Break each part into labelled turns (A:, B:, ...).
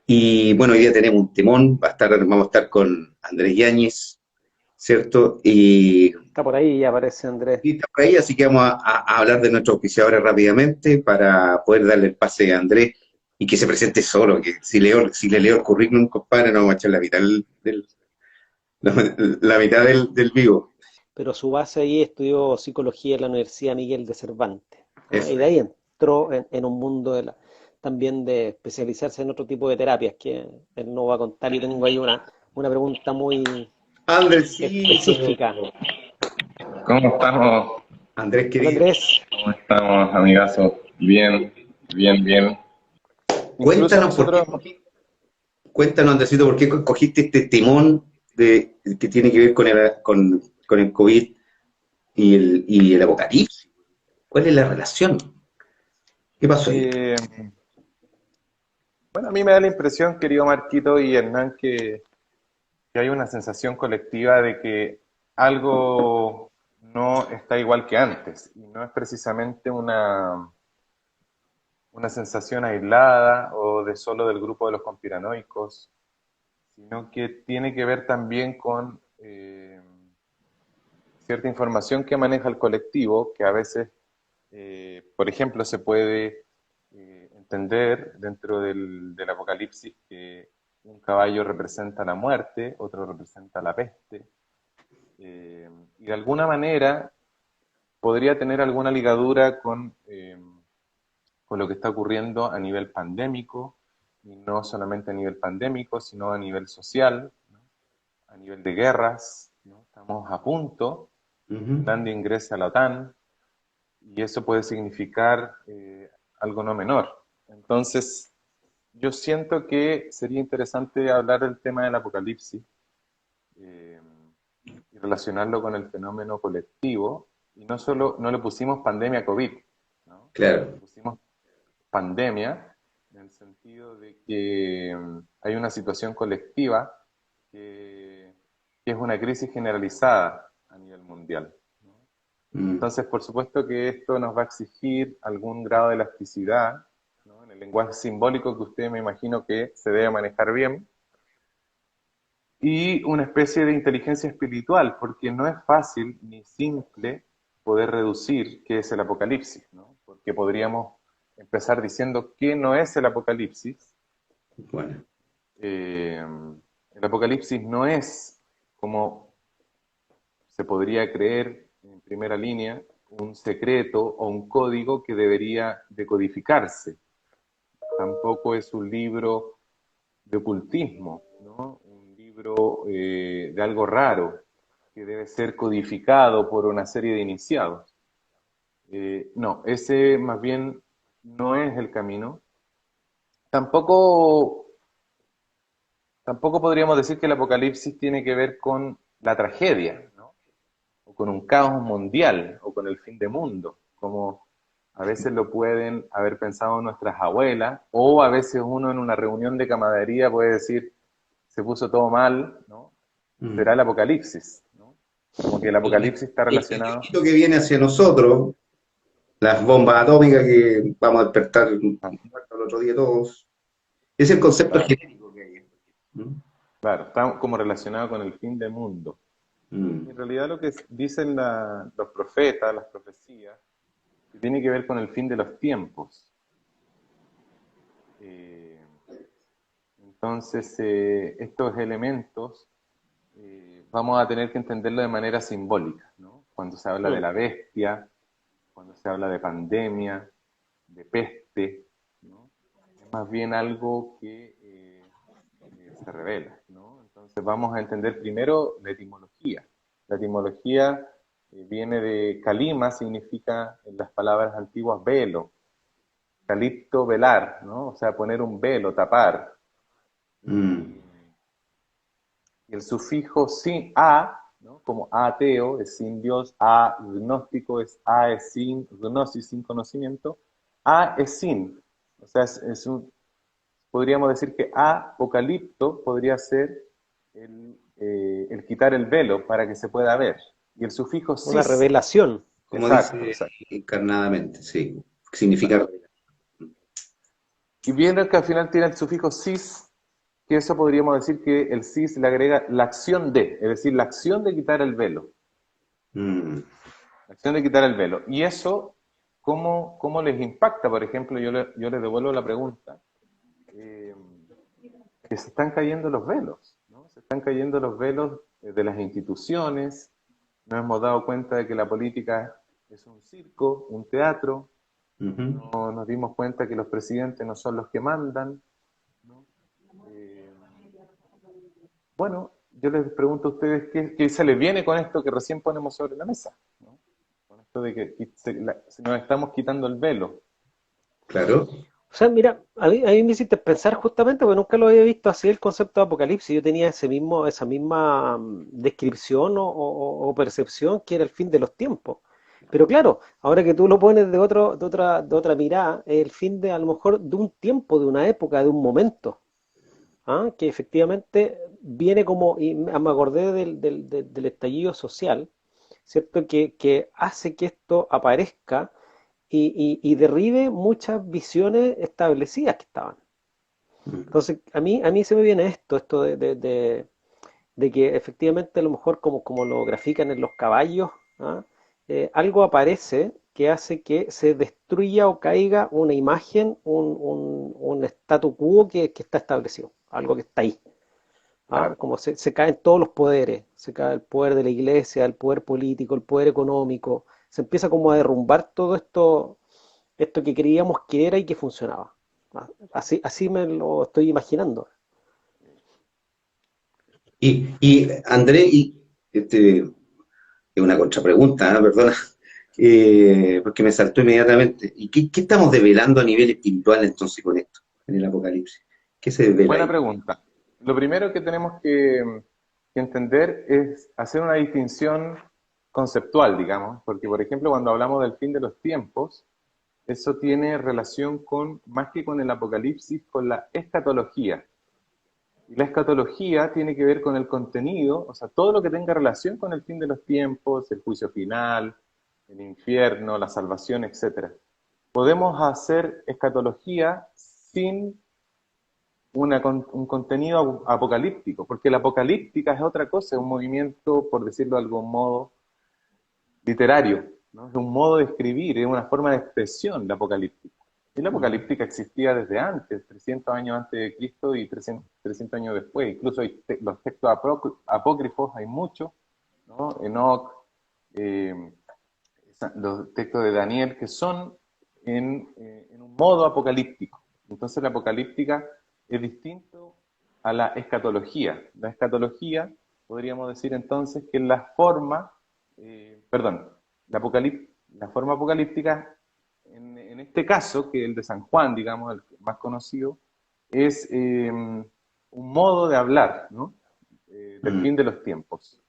A: Y bueno, hoy día tenemos un timón, vamos a estar con Andrés Yáñez, ¿cierto?
B: Está por ahí, ya aparece Andrés.
A: Y está por ahí, así que vamos a hablar de nuestros auspiciadores rápidamente para poder darle el pase a Andrés y que se presente solo, que si le leo el currículum, compadre, no vamos a echar la mitad la mitad del vivo.
B: Pero su base ahí estudió psicología en la Universidad Miguel de Cervantes, ¿no? Y
A: Eso
B: de
A: es.
B: ahí entró en un mundo también de especializarse en otro tipo de terapias que él no va a contar. Y tengo ahí una pregunta muy
A: Andresito.
B: específica.
C: ¿Cómo estamos?
A: Andrés
B: Hola
A: querido,
B: Andrés,
C: ¿Cómo estamos, amigazo? Bien, bien, bien. Incluso
A: cuéntanos por qué
C: nosotros,
A: cuéntanos, Andresito, por qué cogiste este timón que tiene que ver con el COVID y el apocalipsis. ¿Cuál es la relación? ¿Qué pasó ahí?
C: eh, bueno, a mí me da la impresión, querido Marquito y Hernán, que hay una sensación colectiva de que algo no está igual que antes. Y no es precisamente una sensación aislada o de solo del grupo de los conspiranoicos, sino que tiene que ver también con cierta información que maneja el colectivo, que a veces, por ejemplo, se puede entender dentro del apocalipsis que un caballo representa la muerte, otro representa la peste, y de alguna manera podría tener alguna ligadura con lo que está ocurriendo a nivel pandémico, y no solamente a nivel pandémico, sino a nivel social, ¿no? A nivel de guerras, ¿no? Estamos a punto,
A: Ujú.
C: Finlandia ingresa a la OTAN, y eso puede significar algo no menor. Entonces, yo siento que sería interesante hablar del tema del apocalipsis eh, y relacionarlo con el fenómeno colectivo, y no solo, no le pusimos pandemia COVID, ¿no? Le
A: Claro.
C: pusimos pandemia en el sentido de que hay una situación colectiva que, que es una crisis generalizada a nivel mundial, ¿no?
A: Mm.
C: Entonces, por supuesto que esto nos va a exigir algún grado de elasticidad, ¿no? En el lenguaje simbólico que usted me imagino que se debe manejar bien, y una especie de inteligencia espiritual, porque no es fácil ni simple poder reducir qué es el apocalipsis, ¿no? Porque podríamos empezar diciendo qué no es el apocalipsis.
A: Bueno.
C: Eh, el apocalipsis no es, como se podría creer en primera línea, un secreto o un código que debería decodificarse. Tampoco es un libro de ocultismo, ¿no? Un libro de algo raro que debe ser codificado por una serie de iniciados. No, ese más bien no es el camino. Tampoco, tampoco podríamos decir que el apocalipsis tiene que ver con la tragedia, ¿no? O con un caos mundial, o con el fin de mundo, como a veces lo pueden haber pensado nuestras abuelas, o a veces uno en una reunión de camaradería puede decir, se puso todo mal, ¿no? Será
A: Mm.
C: el apocalipsis, ¿no? Como que el
A: El,
C: apocalipsis está
A: el
C: relacionado.
A: bichito que viene hacia nosotros, las bombas atómicas que vamos a despertar
C: Ah,
A: muertos el otro día todos, es el concepto
C: claro,
A: genérico que hay. ¿No?
C: claro, está como relacionado con el fin del mundo.
A: Mm.
C: Y en realidad lo que dicen los profetas, las profecías, que tiene que ver con el fin de los tiempos. Eh, entonces, estos elementos vamos a tener que entenderlo de manera simbólica, ¿no? Cuando se habla de
B: mm,
C: la bestia, cuando se habla de pandemia, de peste, ¿no? Es más bien algo que se revela, ¿no? Entonces vamos a entender primero la etimología. La etimología viene de calima, significa en las palabras antiguas velo, calipto velar, ¿no? O sea, poner un velo, tapar.
A: Mm.
C: Y, y el sufijo sin a, ¿no? Como ateo es sin Dios, agnóstico es a es sin, gnosis sin conocimiento, a es sin. O sea, podríamos decir que apocalipto podría ser el quitar el velo para que se pueda ver. Y el sufijo
B: una
C: cis,
B: revelación.
A: Como
C: exacto,
A: dice
C: exacto.
A: encarnadamente, sí. Significa.
C: Claro. Y viendo que al final tiene el sufijo cis, que eso podríamos decir que el CIS le agrega la acción de, es decir, la acción de quitar el velo.
A: Mm.
C: La acción de quitar el velo. Y eso, ¿cómo les impacta? Por ejemplo, yo les devuelvo la pregunta. Que se están cayendo los velos, ¿no? Se están cayendo los velos de las instituciones, nos hemos dado cuenta de que la política es un circo, un teatro,
A: Ujú.
C: no nos dimos cuenta que los presidentes no son los que mandan, ¿no? Eh, bueno, yo les pregunto a ustedes qué se les viene con esto que recién ponemos sobre la mesa, ¿no? Con esto de que se nos estamos quitando el velo.
A: Claro.
B: O sea, mira, a mí me hiciste pensar justamente, porque nunca lo había visto así el concepto de apocalipsis. Yo tenía esa misma descripción o percepción que era el fin de los tiempos. Pero claro, ahora que tú lo pones de otra mirada, es el fin de a lo mejor de un tiempo, de una época, de un momento. ¿Ah? Que efectivamente viene como, y me acordé del estallido social, ¿cierto? Que hace que esto aparezca y derribe muchas visiones establecidas que estaban.
A: Mm.
B: Entonces, a mí se me viene esto de que efectivamente a lo mejor como lo grafican en los caballos, ¿ah? Algo aparece que hace que se destruya o caiga una imagen, un statu quo que está establecido, algo que está ahí. ¿Ah?
C: Claro.
B: Como se caen todos los poderes, se cae el poder de la iglesia, el poder político, el poder económico, se empieza como a derrumbar todo esto que creíamos que era y que funcionaba. Ah, así me lo estoy imaginando.
A: Y André, es una contrapregunta, ¿eh? Perdona, porque me saltó inmediatamente. ¿Y qué estamos develando a nivel espiritual entonces con esto, en el Apocalipsis? ¿Qué se desvela
C: Buena
A: ahí?
C: pregunta. Lo primero que tenemos que entender es hacer una distinción conceptual, digamos, porque por ejemplo cuando hablamos del fin de los tiempos, eso tiene relación con, más que con el apocalipsis, con la escatología. Y la escatología tiene que ver con el contenido, o sea, todo lo que tenga relación con el fin de los tiempos, el juicio final, el infierno, la salvación, etcétera. Podemos hacer escatología sin un contenido apocalíptico, porque la apocalíptica es otra cosa, es un movimiento, por decirlo de algún modo, literario, ¿no? Es un modo de escribir, es una forma de expresión la apocalíptica. Y la
A: Ujú.
C: apocalíptica existía desde antes, 300 años antes de Cristo y 300 años después. Incluso hay los textos apócrifos, hay muchos, ¿no? Enoch, eh, los textos de Daniel, que son en un modo apocalíptico. Entonces la apocalíptica es distinto a la escatología. La escatología, podríamos decir entonces que la forma, perdón, la forma apocalíptica, en este caso, que el de San Juan, digamos, el más conocido, es un modo de hablar, ¿no? Del
A: Mm.
C: fin de los tiempos.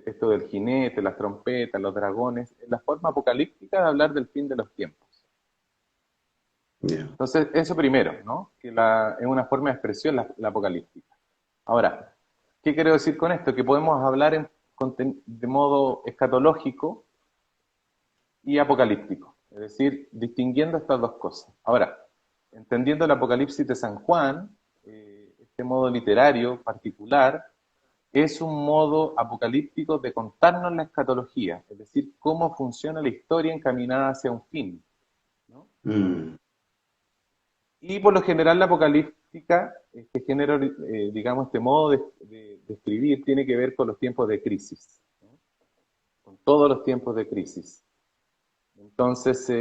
C: Esto del jinete, las trompetas, los dragones, es la forma apocalíptica de hablar del fin de los tiempos.
A: Ya.
C: Entonces, eso primero, ¿no? Que es una forma de expresión la apocalíptica. Ahora, ¿qué quiero decir con esto? Que podemos hablar de modo escatológico y apocalíptico, es decir, distinguiendo estas dos cosas. Ahora, entendiendo el Apocalipsis de San Juan, este modo literario particular, es un modo apocalíptico de contarnos la escatología, es decir, cómo funciona la historia encaminada hacia un fin, ¿no?
A: Mm.
C: Y por lo general la apocalíptica, este género, digamos, este modo de escribir tiene que ver con los tiempos de crisis, ¿no? Con todos los tiempos de crisis. Entonces,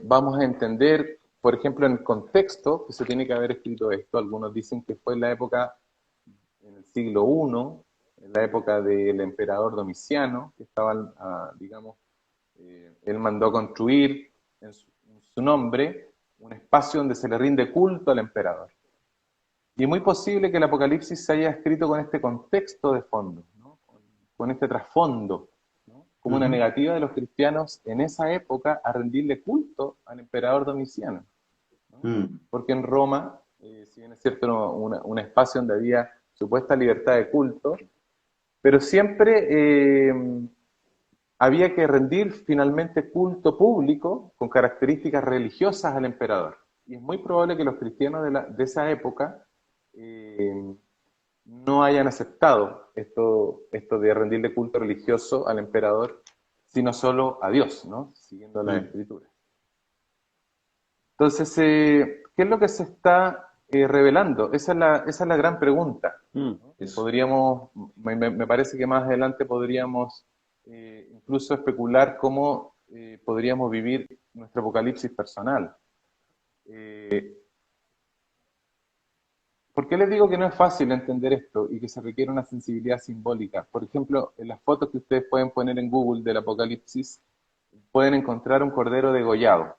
C: vamos a entender, por ejemplo, en el contexto que se tiene que haber escrito esto. Algunos dicen que fue en la época, en el siglo I, en la época del emperador Domiciano, que estaba, digamos, él mandó a construir en su nombre un espacio donde se le rinde culto al emperador. Y es muy posible que el Apocalipsis se haya escrito con este contexto de fondo, ¿no? Con este trasfondo, ¿no? Como una
A: Ujú.
C: negativa de los cristianos en esa época a rendirle culto al emperador Domiciano, ¿no?
A: Mm.
C: Porque en Roma, si bien es cierto, era un espacio donde había supuesta libertad de culto, pero siempre había que rendir finalmente culto público con características religiosas al emperador. Y es muy probable que los cristianos de esa época no hayan aceptado esto de rendirle culto religioso al emperador, sino solo a Dios, ¿no? Siguiendo la escritura. Entonces, ¿qué es lo que se está revelando? Esa es la gran pregunta, ¿no? Podríamos, me parece que más adelante podríamos incluso especular cómo podríamos vivir nuestro apocalipsis personal. ¿Por qué les digo que no es fácil entender esto y que se requiere una sensibilidad simbólica? Por ejemplo, en las fotos que ustedes pueden poner en Google del Apocalipsis, pueden encontrar un cordero degollado,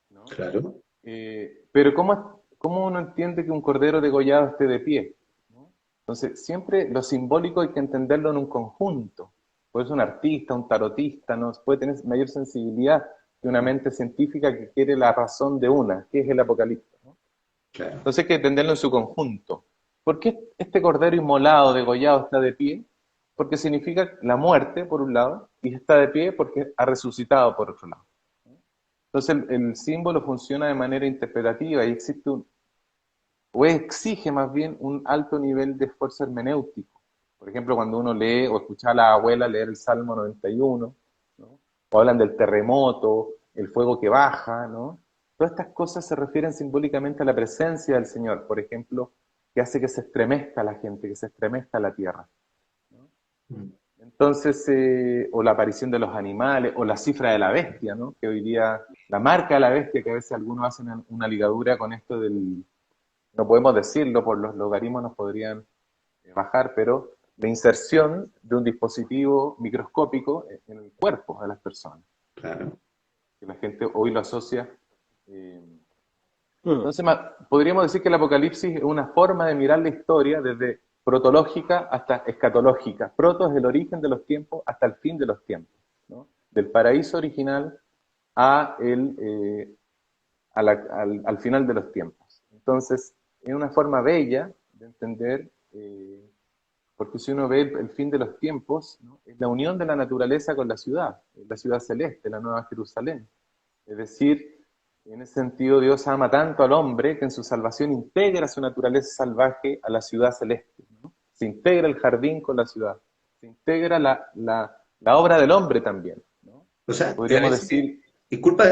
C: ¿no?
A: Claro.
C: Pero ¿cómo uno entiende que un cordero degollado esté de pie? ¿No? Entonces, siempre lo simbólico hay que entenderlo en un conjunto. Puede ser un artista, un tarotista, ¿no? Puede tener mayor sensibilidad que una mente científica que quiere la razón de una, que es el Apocalipsis, ¿no?
A: Claro.
C: Entonces hay que entenderlo en su conjunto. ¿Por qué este cordero inmolado, degollado, está de pie? Porque significa la muerte, por un lado, y está de pie porque ha resucitado, por otro lado. Entonces el símbolo funciona de manera interpretativa y o exige más bien un alto nivel de esfuerzo hermenéutico. Por ejemplo, cuando uno lee o escucha a la abuela leer el Salmo 91, ¿no? O hablan del terremoto, el fuego que baja, ¿no? Todas estas cosas se refieren simbólicamente a la presencia del Señor, por ejemplo, que hace que se estremezca la gente, que se estremezca la tierra, ¿no? Entonces, o la aparición de los animales, o la cifra de la bestia, ¿no? Que hoy día, la marca de la bestia, que a veces algunos hacen una ligadura con esto no podemos decirlo, por los logaritmos nos podrían bajar, pero la inserción de un dispositivo microscópico en el cuerpo de las personas.
A: Claro.
C: Que la gente hoy lo asocia. Entonces, podríamos decir que el Apocalipsis es una forma de mirar la historia desde protológica hasta escatológica. Proto es el origen de los tiempos hasta el fin de los tiempos, ¿no? Del paraíso original al final de los tiempos. Entonces, es una forma bella de entender, porque si uno ve el fin de los tiempos, ¿no? Es la unión de la naturaleza con la ciudad celeste, la Nueva Jerusalén. Es decir, en ese sentido Dios ama tanto al hombre que en su salvación integra su naturaleza salvaje a la ciudad celeste, ¿no? Se integra el jardín con la ciudad, se integra la obra del hombre también, ¿no?
A: O sea,
C: Podríamos decir...
A: disculpa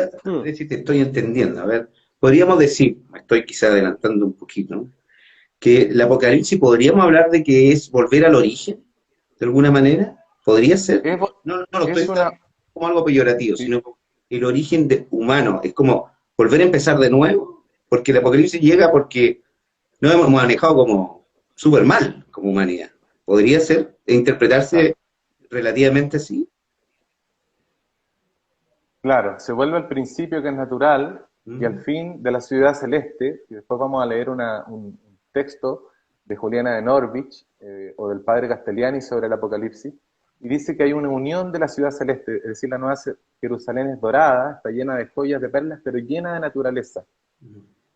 A: si te estoy entendiendo. A ver, podríamos decir, me estoy quizá adelantando un poquito, ¿no? Que el Apocalipsis podríamos hablar de que es volver al origen, de alguna manera. ¿Podría ser? No lo estoy diciendo como algo peyorativo,
C: sí,
A: sino el origen humano. Es como volver a empezar de nuevo, porque el Apocalipsis llega porque nos hemos manejado como súper mal como humanidad. ¿Podría ser interpretarse relativamente así?
C: Claro, se vuelve al principio que es natural y al fin de la ciudad celeste, y después vamos a leer un texto de Juliana de Norwich o del padre Castellani sobre el Apocalipsis, y dice que hay una unión de la ciudad celeste, es decir, la nueva Jerusalén es dorada, está llena de joyas, de perlas, pero llena de naturaleza.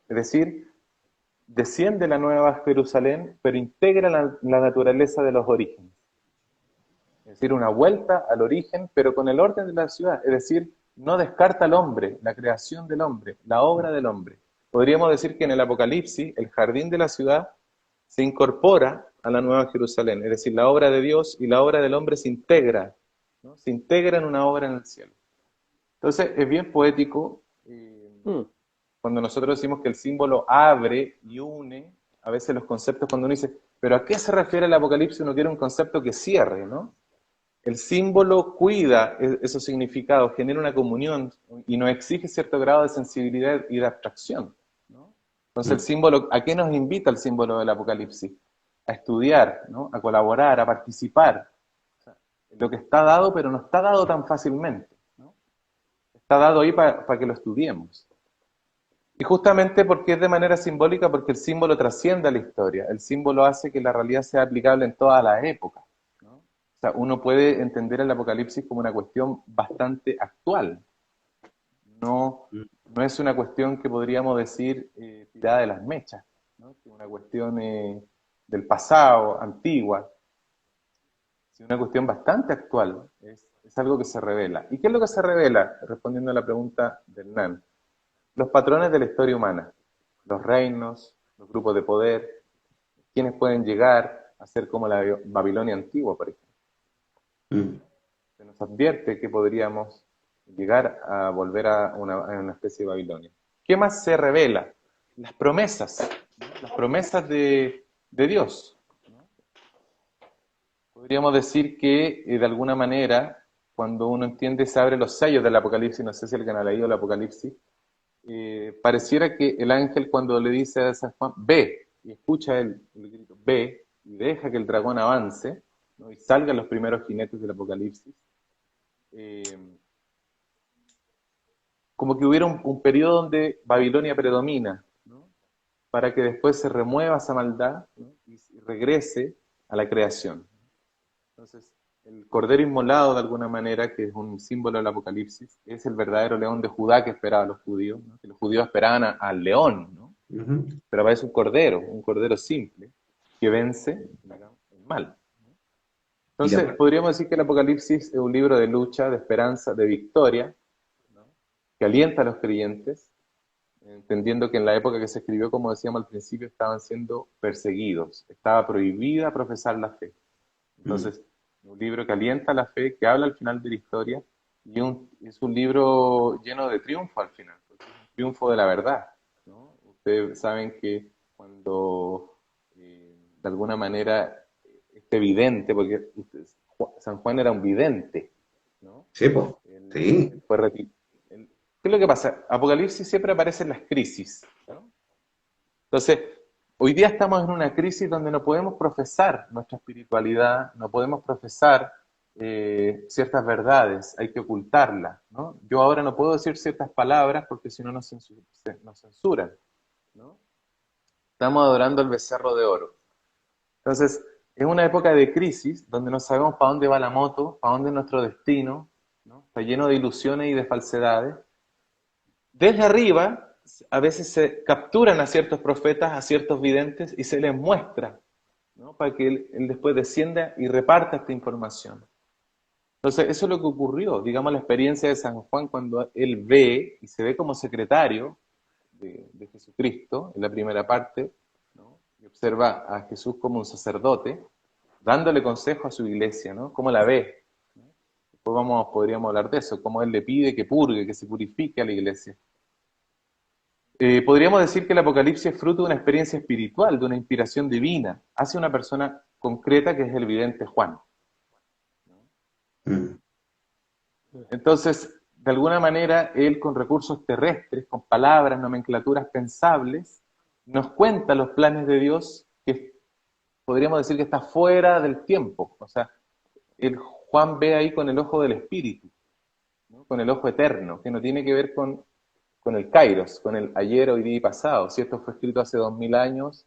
C: Es decir, desciende la nueva Jerusalén, pero integra la naturaleza de los orígenes. Es decir, una vuelta al origen, pero con el orden de la ciudad. Es decir, no descarta al hombre, la creación del hombre, la obra del hombre. Podríamos decir que en el Apocalipsis, el jardín de la ciudad se incorpora a la Nueva Jerusalén. Es decir, la obra de Dios y la obra del hombre se integra, ¿no? Se integra en una obra en el cielo. Entonces, es bien poético cuando nosotros decimos que el símbolo abre y une, a veces los conceptos, cuando uno dice, ¿pero a qué se refiere el Apocalipsis? Uno quiere un concepto que cierre, ¿no? El símbolo cuida esos significados, genera una comunión y nos exige cierto grado de sensibilidad y de abstracción, ¿no? Entonces el símbolo, ¿a qué nos invita el símbolo del Apocalipsis? A estudiar, ¿no? A colaborar, a participar. O sea, lo que está dado, pero no está dado tan fácilmente, ¿no? Está dado ahí para que lo estudiemos. Y justamente porque es de manera simbólica, porque el símbolo trasciende a la historia. El símbolo hace que la realidad sea aplicable en todas las épocas. O sea, uno puede entender el Apocalipsis como una cuestión bastante actual. No es una cuestión que podríamos decir tirada de las mechas, ¿no? Una cuestión del pasado, antigua. Es una cuestión bastante actual. Es algo que se revela. ¿Y qué es lo que se revela? Respondiendo a la pregunta de Hernán. Los patrones de la historia humana. Los reinos, los grupos de poder, quienes pueden llegar a ser como la Babilonia antigua, por ejemplo.
A: Mm.
C: Se nos advierte que podríamos llegar a volver a una especie de Babilonia. ¿Qué más se revela? Las promesas, ¿no? Las promesas de Dios. Podríamos decir que, de alguna manera, cuando uno entiende, se abre los sellos del Apocalipsis, no sé si alguien ha leído el Apocalipsis, pareciera que el ángel cuando le dice a San Juan, ve, y escucha el grito, ve, y deja que el dragón avance, ¿no? Y salgan los primeros jinetes del Apocalipsis, como que hubiera un periodo donde Babilonia predomina, ¿no? Para que después se remueva esa maldad, ¿no? Y regrese a la creación. Entonces, el cordero inmolado, de alguna manera, que es un símbolo del Apocalipsis, es el verdadero león de Judá que esperaban los judíos, ¿no? Que los judíos esperaban al león, ¿no?
A: Ujú.
C: Pero aparece un cordero simple, que vence, digamos, el mal.
A: Y la,
C: Entonces, podríamos decir que el Apocalipsis es un libro de lucha, de esperanza, de victoria, ¿no? Que alienta a los creyentes, entendiendo que en la época que se escribió, como decíamos al principio, estaban siendo perseguidos, estaba prohibida profesar la fe. Entonces, un libro que alienta la fe, que habla al final de la historia, y es un libro lleno de triunfo al final, porque es un triunfo de la verdad, ¿no? Ustedes saben que cuando, de alguna manera, es evidente, porque San Juan era un vidente, ¿no?
A: sí, po. Sí.
C: Él fue ¿qué es lo que pasa? Apocalipsis siempre aparece en las crisis, ¿no? Entonces, hoy día estamos en una crisis donde no podemos profesar nuestra espiritualidad, no podemos profesar ciertas verdades, hay que ocultarlas, ¿no? Yo ahora no puedo decir ciertas palabras porque si no nos censuran, ¿no? Estamos adorando al becerro de oro. Entonces, es una época de crisis donde no sabemos para dónde va la moto, para dónde es nuestro destino, ¿no? Está lleno de ilusiones y de falsedades. Desde arriba, a veces se capturan a ciertos profetas, a ciertos videntes, y se les muestra, ¿no? Para que él después descienda y reparta esta información. Entonces, eso es lo que ocurrió, digamos, la experiencia de San Juan cuando él ve y se ve como secretario de Jesucristo, en la primera parte, ¿no? Y observa a Jesús como un sacerdote, dándole consejo a su iglesia, ¿no? ¿Cómo la ve? Después podríamos hablar de eso, cómo él le pide que purgue, que se purifique a la iglesia. Podríamos decir que el Apocalipsis es fruto de una experiencia espiritual, de una inspiración divina, hacia una persona concreta que es el vidente Juan.
A: Mm.
C: Entonces, de alguna manera, él con recursos terrestres, con palabras, nomenclaturas pensables, nos cuenta los planes de Dios que podríamos decir que está fuera del tiempo. O sea, Juan ve ahí con el ojo del espíritu, ¿no? Con el ojo eterno, que no tiene que ver con el kairos, con el ayer, hoy día y pasado. Si esto fue escrito hace 2000 años,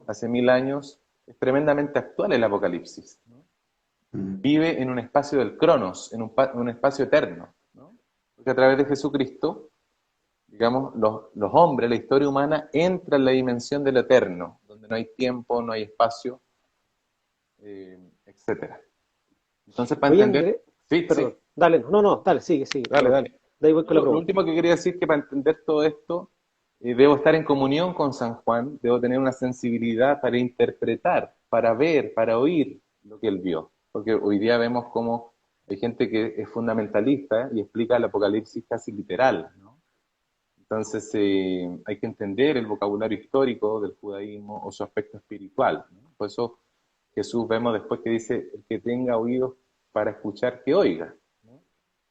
C: hace 1000 años, es tremendamente actual el Apocalipsis, ¿no? Vive en un espacio del cronos, en un espacio eterno, ¿no? Porque a través de Jesucristo, digamos, los hombres, la historia humana, entra en la dimensión del eterno, donde no hay tiempo, no hay espacio, etcétera. Entonces, para
B: Oye,
C: entender...
B: Andrés,
C: Sí,
B: perdón,
C: sí,
B: dale, no, dale, sigue,
C: dale,
B: perdón.
C: dale.
B: De ahí voy con la
C: Lo
B: pregunta.
C: último que quería decir es que para entender todo esto, debo estar en comunión con San Juan, debo tener una sensibilidad para interpretar, para ver, para oír lo que él vio. Porque hoy día vemos cómo hay gente que es fundamentalista y explica el Apocalipsis casi literal, ¿no? Entonces hay que entender el vocabulario histórico del judaísmo o su aspecto espiritual, ¿no? Por eso Jesús vemos después que dice, el que tenga oídos para escuchar, que oiga, ¿no?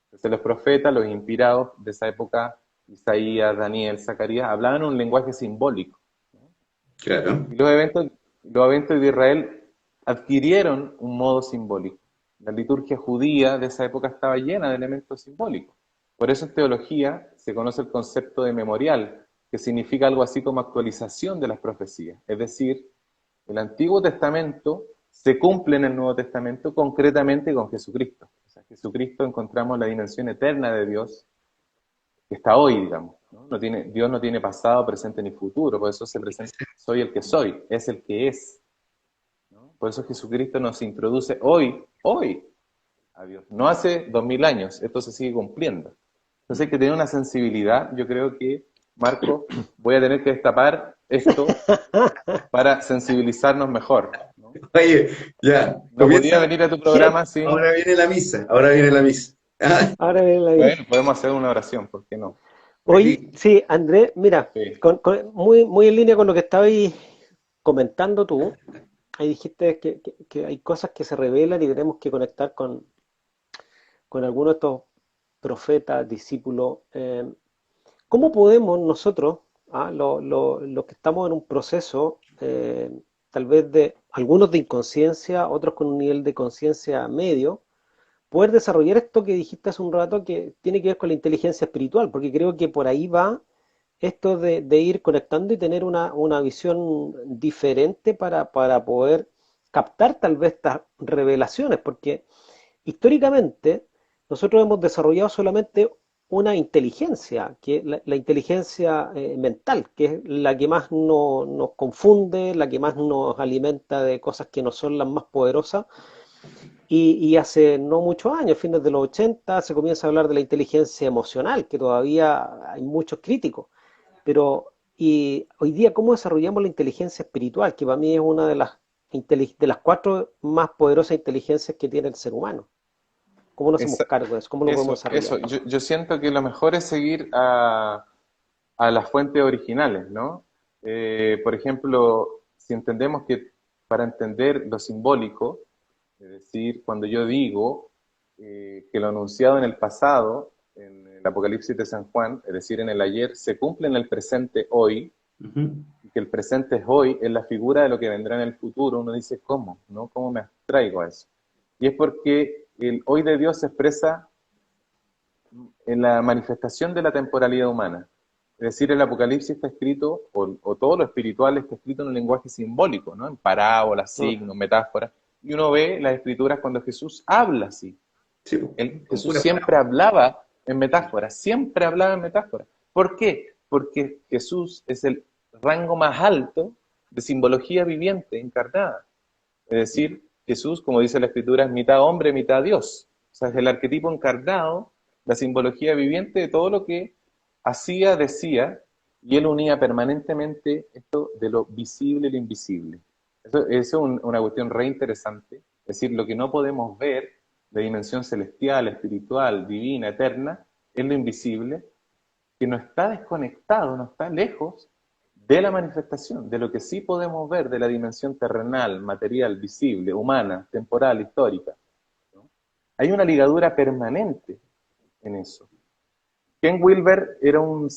C: Entonces los profetas, los inspirados de esa época, Isaías, Daniel, Zacarías, hablaban un lenguaje simbólico, ¿no?
A: Claro.
C: Y los eventos de Israel adquirieron un modo simbólico. La liturgia judía de esa época estaba llena de elementos simbólicos. Por eso en teología se conoce el concepto de memorial, que significa algo así como actualización de las profecías. Es decir, el Antiguo Testamento se cumple en el Nuevo Testamento concretamente con Jesucristo. O sea, Jesucristo encontramos la dimensión eterna de Dios que está hoy, digamos, ¿no? Dios no tiene pasado, presente ni futuro, por eso se presenta, soy el que soy, es el que es, ¿no? Por eso Jesucristo nos introduce hoy a Dios, no hace 2000 años, esto se sigue cumpliendo. Entonces hay que tener una sensibilidad, yo creo que Marco, voy a tener que destapar esto para sensibilizarnos mejor, ¿no?
A: Oye, ya,
C: No podía
A: comienza.
C: venir a tu programa sin...
A: Ahora viene la misa, ahora viene la misa. Ah,
B: Ahora viene la vida.
C: Bueno, podemos hacer una oración, ¿por qué no?
B: Oye,
A: sí.
B: sí, Andrés, mira,
C: Sí.
B: muy, muy en línea con lo que estabais comentando tú, ahí dijiste que hay cosas que se revelan y tenemos que conectar con algunos de estos profetas, discípulos. ¿Cómo podemos nosotros, los que estamos en un proceso, tal vez de algunos de inconsciencia, otros con un nivel de conciencia medio, poder desarrollar esto que dijiste hace un rato que tiene que ver con la inteligencia espiritual? Porque creo que por ahí va esto de ir conectando y tener una visión diferente para poder captar tal vez estas revelaciones, porque históricamente nosotros hemos desarrollado solamente una inteligencia, que es la inteligencia mental, que es la que más nos confunde, la que más nos alimenta de cosas que no son las más poderosas. Y hace no muchos años, fines de los 80, se comienza a hablar de la inteligencia emocional, que todavía hay muchos críticos. Pero, y hoy día, ¿cómo desarrollamos la inteligencia espiritual? Que para mí es una de las cuatro más poderosas inteligencias que tiene el ser humano. ¿Cómo nos hacemos
C: Esa-
B: cargo de eso? ¿Cómo lo podemos
C: eso.
B: desarrollar?
C: Yo siento que lo mejor es seguir a las fuentes originales, ¿no? Por ejemplo, si entendemos que para entender lo simbólico, es decir, cuando yo digo que lo anunciado en el pasado, en el Apocalipsis de San Juan, es decir, en el ayer, se cumple en el presente hoy,
A: Ujú.
C: y que el presente es hoy, es la figura de lo que vendrá en el futuro, uno dice, ¿cómo? ¿No? ¿Cómo me abstraigo a eso? Y es porque el hoy de Dios se expresa en la manifestación de la temporalidad humana. Es decir, el Apocalipsis está escrito, o todo lo espiritual está escrito en un lenguaje simbólico, ¿no? En parábolas,
B: Mm.
C: signos, metáforas. Y uno ve las escrituras cuando Jesús habla así.
A: Sí, pues, con
C: Jesús
A: puras
C: siempre
A: palabras.
C: hablaba en metáforas, siempre hablaba en metáforas. ¿Por qué? Porque Jesús es el rango más alto de simbología viviente, encarnada. Es decir, Jesús, como dice la Escritura, es mitad hombre, mitad Dios. O sea, es el arquetipo encarnado, la simbología viviente de todo lo que hacía, decía, y él unía permanentemente esto de lo visible y lo invisible. Eso es una cuestión re interesante. Es decir, lo que no podemos ver, de dimensión celestial, espiritual, divina, eterna, es lo invisible, que no está desconectado, no está lejos de la manifestación, de lo que sí podemos ver de la dimensión terrenal, material, visible, humana, temporal, histórica, ¿no? Hay una ligadura permanente en eso. Ken Wilber era un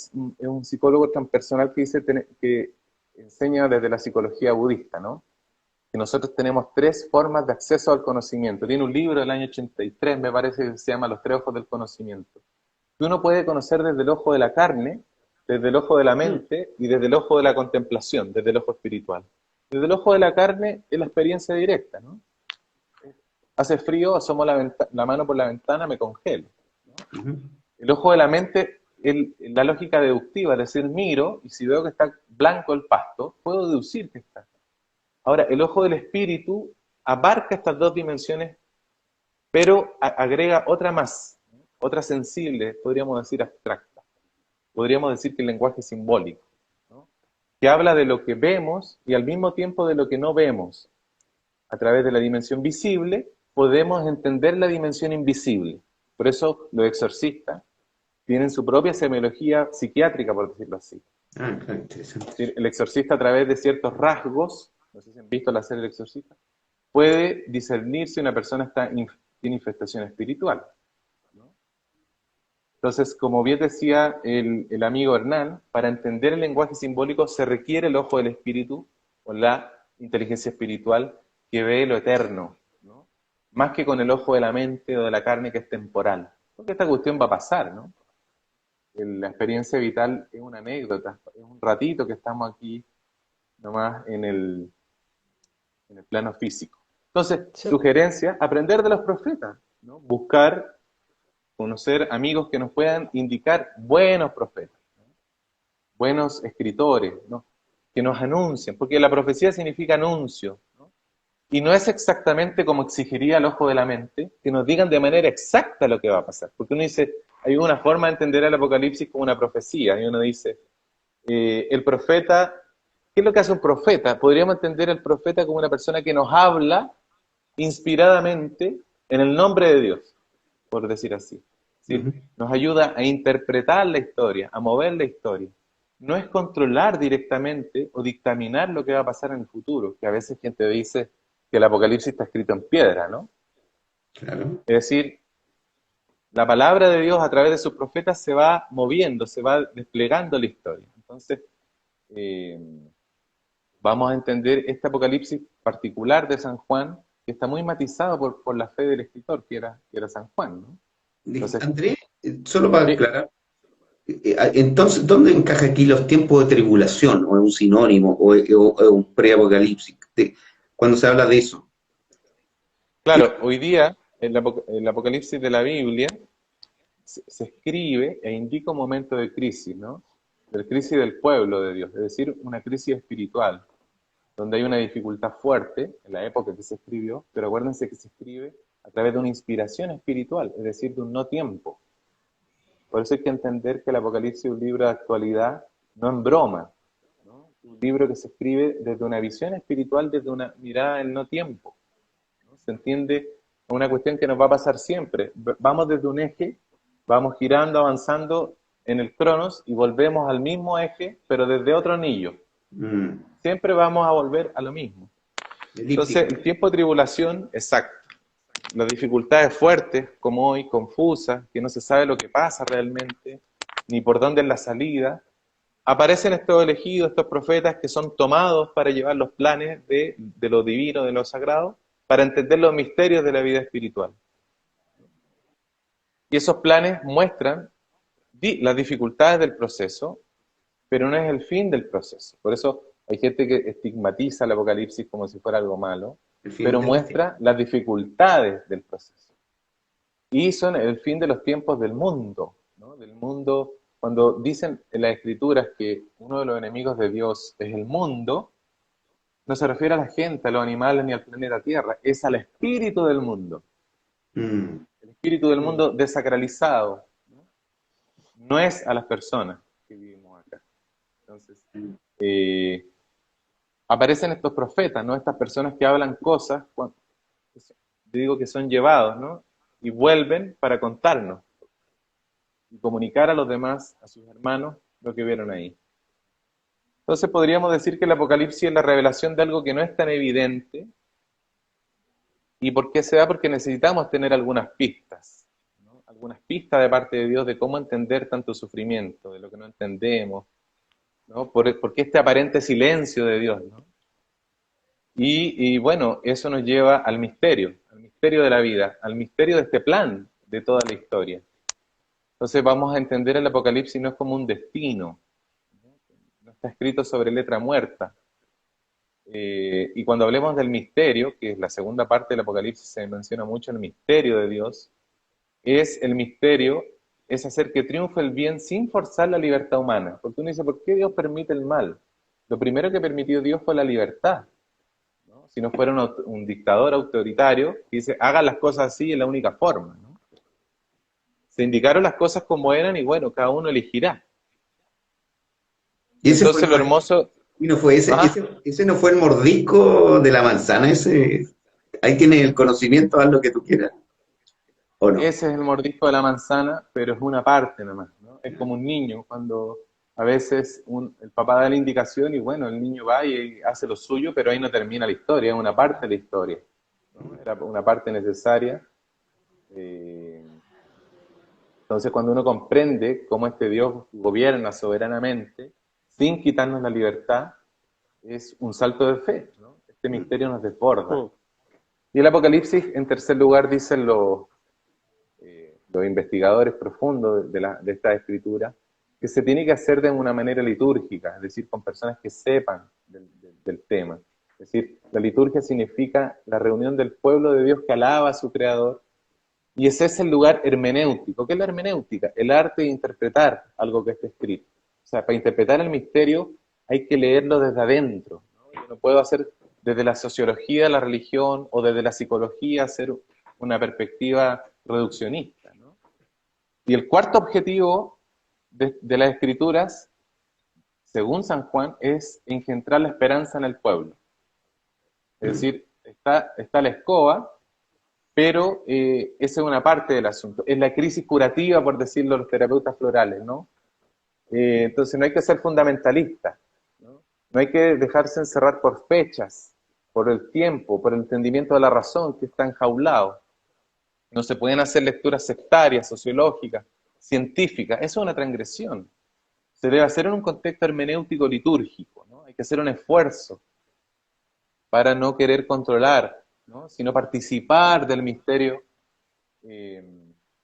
C: psicólogo transpersonal que dice que enseña desde la psicología budista, ¿no? Que nosotros tenemos tres formas de acceso al conocimiento. Tiene un libro del año 83, me parece, que se llama Los tres ojos del conocimiento, que uno puede conocer desde el ojo de la carne, desde el ojo de la
B: Mm.
C: mente y desde el ojo de la contemplación, desde el ojo espiritual. Desde el ojo de la carne es la experiencia directa, ¿no? Hace frío, asomo la mano por la ventana, me congelo, ¿no?
A: Ujú.
C: El ojo de la mente es la lógica deductiva, es decir, miro y si veo que está blanco el pasto, puedo deducir que está. Ahora, el ojo del espíritu abarca estas dos dimensiones, pero agrega otra más, ¿no? Otra sensible, podríamos decir abstracta. Podríamos decir que el lenguaje simbólico, ¿no? Que habla de lo que vemos y al mismo tiempo de lo que no vemos. A través de la dimensión visible podemos entender la dimensión invisible. Por eso los exorcistas tienen su propia semiología psiquiátrica, por decirlo así.
A: Ah, claro, interesante.
C: Es decir, el exorcista a través de ciertos rasgos, no sé si han visto la serie El Exorcista, puede discernir si una persona tiene infestación espiritual, ¿no? Entonces, como bien decía el amigo Hernán, para entender el lenguaje simbólico se requiere el ojo del espíritu o la inteligencia espiritual que ve lo eterno, ¿no? Más que con el ojo de la mente o de la carne que es temporal. Porque esta cuestión va a pasar, ¿no? La experiencia vital es una anécdota, es un ratito que estamos aquí nomás en el plano físico. Entonces,
B: Sí, po.
C: sugerencia, aprender de los profetas, ¿no? Buscar conocer amigos que nos puedan indicar buenos profetas, ¿no? Buenos escritores, ¿no? Que nos anuncien, porque la profecía significa anuncio, ¿no? Y no es exactamente como exigiría el ojo de la mente, que nos digan de manera exacta lo que va a pasar, porque uno dice, hay una forma de entender el Apocalipsis como una profecía, y uno dice, el profeta, ¿qué es lo que hace un profeta? Podríamos entender al profeta como una persona que nos habla inspiradamente en el nombre de Dios, por decir así. Es decir, nos ayuda a interpretar la historia, a mover la historia. No es controlar directamente o dictaminar lo que va a pasar en el futuro, que a veces gente dice que el Apocalipsis está escrito en piedra, ¿no?
A: Claro.
C: Es decir, la palabra de Dios a través de sus profetas se va moviendo, se va desplegando la historia. Entonces, eh, vamos a entender este Apocalipsis particular de San Juan, que está muy matizado por la fe del escritor, que era San Juan, ¿no? Entonces,
A: Andrés, solo para
C: sí,
A: aclarar, entonces, ¿dónde encaja aquí los tiempos de tribulación? ¿O es un sinónimo? ¿O un preapocalipsis? Cuando se habla de eso. ¿Qué?
C: claro, hoy día el Apocalipsis de la Biblia se escribe e indica un momento de crisis, ¿no? De crisis del pueblo de Dios, es decir, una crisis espiritual, donde hay una dificultad fuerte en la época que se escribió, pero acuérdense que se escribe a través de una inspiración espiritual, es decir, de un no tiempo. Por eso hay que entender que el Apocalipsis es un libro de actualidad, no en broma, ¿no? Un libro que se escribe desde una visión espiritual, desde una mirada en no tiempo, ¿no? Se entiende una cuestión que nos va a pasar siempre. Vamos desde un eje, vamos girando, avanzando en el cronos y volvemos al mismo eje, pero desde otro anillo.
A: Mm,
C: Siempre vamos a volver a lo mismo. Entonces,
A: elíptica.
C: el tiempo de tribulación, exacto. Las dificultades fuertes, como hoy, confusas, que no se sabe lo que pasa realmente, ni por dónde es la salida, aparecen estos elegidos, estos profetas que son tomados para llevar los planes de lo divino, de lo sagrado, para entender los misterios de la vida espiritual. Y esos planes muestran las dificultades del proceso, pero no es el fin del proceso. Por eso hay gente que estigmatiza el Apocalipsis como si fuera algo malo,
A: El fin
C: pero
A: de los tiempos.
C: muestra las dificultades del proceso. Y son el fin de los tiempos del mundo, ¿no? Del mundo, cuando dicen en las Escrituras que uno de los enemigos de Dios es el mundo, no se refiere a la gente, a los animales ni al planeta Tierra, es al espíritu del mundo.
A: Mm,
C: El espíritu del mundo desacralizado, ¿no? No es a las personas que vivimos acá. Entonces, eh, aparecen estos profetas, ¿no? Estas personas que hablan cosas, digo que son llevados, ¿no? Y vuelven para contarnos y comunicar a los demás, a sus hermanos, lo que vieron ahí. Entonces podríamos decir que el Apocalipsis es la revelación de algo que no es tan evidente. ¿Y por qué se da? Porque necesitamos tener algunas pistas, ¿no? Algunas pistas de parte de Dios de cómo entender tanto sufrimiento, de lo que no entendemos, ¿no? ¿Por qué este aparente silencio de Dios, ¿no? Y bueno, eso nos lleva al misterio de la vida, al misterio de este plan de toda la historia. Entonces vamos a entender el Apocalipsis no es como un destino, no está escrito sobre letra muerta. Y cuando hablemos del misterio, que es la segunda parte del Apocalipsis, se menciona mucho el misterio de Dios, es el misterio, es hacer que triunfe el bien sin forzar la libertad humana. Porque uno dice, ¿por qué Dios permite el mal? Lo primero que permitió Dios fue la libertad, ¿no? Si no fuera un dictador autoritario que dice, hagan las cosas así, es la única forma, ¿no? Se indicaron las cosas como eran y bueno, cada uno elegirá.
A: Y ese fue
C: Entonces lo hermoso...
A: y no fue
C: ¿Ah?
A: ese no fue el mordisco de la manzana, ese. Ahí tienes el conocimiento, haz lo que tú quieras. ¿O no?
C: Ese es el mordisco de la manzana, pero es una parte nomás, ¿no? Es como un niño cuando a veces el papá da la indicación y bueno, el niño va y hace lo suyo, pero ahí no termina la historia, es una parte de la historia, ¿no? Era una parte necesaria. Eh, entonces cuando uno comprende cómo este Dios gobierna soberanamente, sin quitarnos la libertad, es un salto de fe, ¿no? Este misterio nos desborda.
B: Mm.
C: Y el Apocalipsis, en tercer lugar, dicen los investigadores profundos de esta escritura, que se tiene que hacer de una manera litúrgica, es decir, con personas que sepan del tema. Es decir, la liturgia significa la reunión del pueblo de Dios que alaba a su Creador, y ese es el lugar hermenéutico. ¿Qué es la hermenéutica? El arte de interpretar algo que está escrito. O sea, para interpretar el misterio hay que leerlo desde adentro, ¿no? Yo no puedo hacer desde la sociología de la religión o desde la psicología hacer una perspectiva reduccionista, ¿no? Y el cuarto objetivo de las escrituras según San Juan, es engendrar la esperanza en el pueblo. Es decir, está la escoba, pero esa es una parte del asunto. Es la crisis curativa, por decirlo los terapeutas florales, ¿no? Entonces no hay que ser fundamentalista, ¿no? No hay que dejarse encerrar por fechas, por el tiempo, por el entendimiento de la razón que está enjaulado. No se pueden hacer lecturas sectarias, sociológicas, científicas. Eso es una transgresión. Se debe hacer en un contexto hermenéutico litúrgico, ¿no? Hay que hacer un esfuerzo para no querer controlar, ¿no? Sino participar del misterio de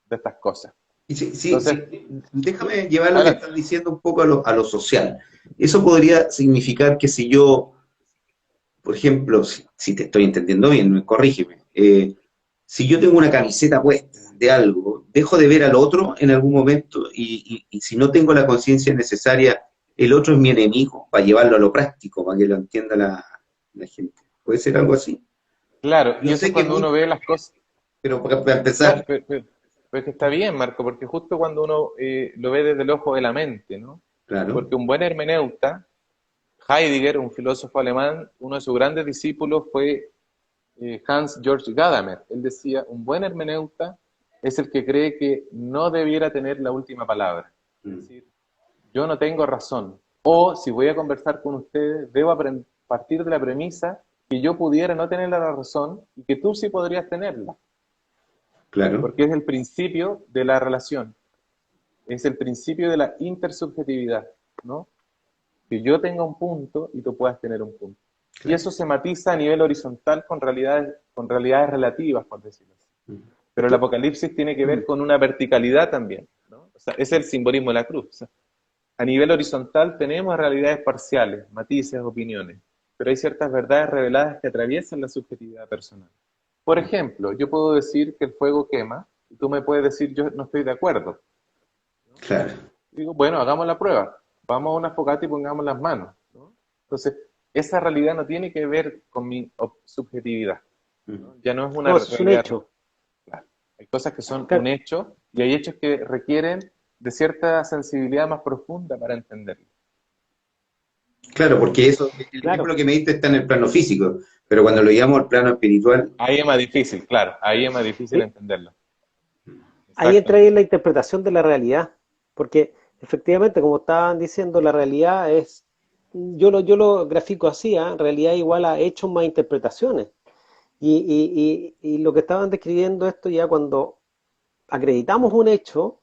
C: estas cosas.
A: Y
C: Entonces,
A: déjame llevar lo que
C: adelante.
A: estás diciendo un poco a lo social. Eso podría significar que si yo, por ejemplo, si te estoy entendiendo bien, corrígeme, si yo tengo una camiseta puesta de algo, dejo de ver al otro en algún momento y si no tengo la conciencia necesaria, el otro es mi enemigo, para llevarlo a lo práctico, para que lo entienda la gente. ¿Puede ser algo así?
C: Claro, y
A: Yo
C: eso
A: sé
C: es
A: que es
C: cuando
A: muy,
C: uno ve las cosas.
A: pero para
C: Claro,
A: empezar,
C: pero es que está bien, Marco, porque justo cuando uno lo ve desde el ojo de la mente, ¿no?
A: claro,
C: Porque un buen hermeneuta, Heidegger, un filósofo alemán, uno de sus grandes discípulos fue Hans Georg Gadamer. Él decía, un buen hermeneuta es el que cree que no debiera tener la última palabra. Es
A: mm,
C: decir, yo no tengo razón. O si voy a conversar con ustedes, debo partir de la premisa que yo pudiera no tener la razón y que tú sí podrías tenerla.
A: claro,
C: Porque es el principio de la relación. Es el principio de la intersubjetividad, ¿no? Que yo tenga un punto y tú puedas tener un punto. Y
A: claro.
C: eso se matiza a nivel horizontal con realidades relativas, por decirlo así.
A: Mm.
C: Pero el Apocalipsis tiene que ver con una verticalidad también, ¿no? O sea, es el simbolismo de la cruz. O sea, a nivel horizontal tenemos realidades parciales, matices, opiniones, pero hay ciertas verdades reveladas que atraviesan la subjetividad personal. Por ejemplo, yo puedo decir que el fuego quema, y tú me puedes decir yo no estoy de acuerdo.
A: Claro.
C: Digo, bueno, hagamos la prueba. Vamos a una fogata y pongamos las manos, ¿no? Entonces, esa realidad no tiene que ver con mi subjetividad,
A: Mm.
C: ¿no? Ya no es una
B: No, eso es un
C: realidad.
B: hecho.
C: Claro. Hay cosas que son un
B: Claro,
C: hecho y hay hechos que requieren de cierta sensibilidad más profunda para entenderlo.
A: Claro, porque eso, el ejemplo
B: claro.
A: que me diste está en el plano físico, pero cuando lo llevamos al plano espiritual,
C: Ahí es más difícil, claro, ahí es más difícil
B: Ahí,
C: entenderlo.
B: ahí entra
C: Exactamente.
B: ahí la interpretación de la realidad, porque efectivamente, como estaban diciendo, la realidad es, yo lo grafico así, ¿ah? Realidad igual a hechos más interpretaciones. Y lo que estaban describiendo esto ya cuando acreditamos un hecho,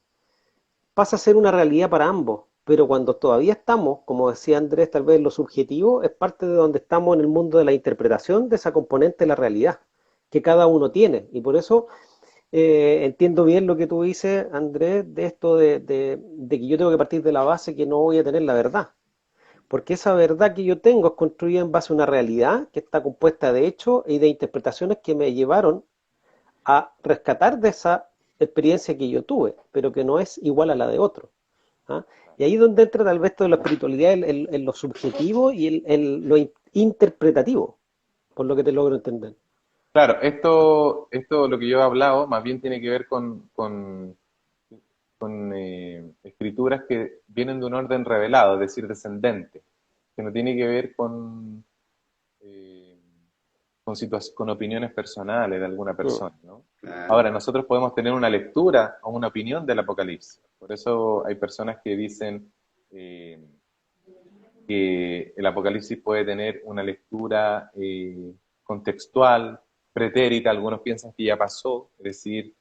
B: pasa a ser una realidad para ambos. Pero cuando todavía estamos, como decía Andrés, tal vez lo subjetivo es parte de donde estamos en el mundo de la interpretación de esa componente de la realidad que cada uno tiene. Y por eso entiendo bien lo que tú dices, Andrés, de esto de que yo tengo que partir de la base que no voy a tener la verdad. Porque esa verdad que yo tengo es construida en base a una realidad que está compuesta de hechos y de interpretaciones que me llevaron a rescatar de esa experiencia que yo tuve, pero que no es igual a la de otro. ¿Ah? Y ahí es donde entra tal vez toda la espiritualidad en lo subjetivo y lo interpretativo, por lo que te logro entender.
C: Claro, esto lo que yo he hablado más bien tiene que ver con escrituras que vienen de un orden revelado, es decir, descendente, que no tiene que ver eh, con opiniones personales de alguna
B: Mm.
C: persona, ¿no?
A: claro,
C: Ahora, nosotros podemos tener una lectura o una opinión del Apocalipsis. Por eso hay personas que dicen eh, que el Apocalipsis puede tener una lectura contextual, pretérita, algunos piensan que ya pasó, es decir,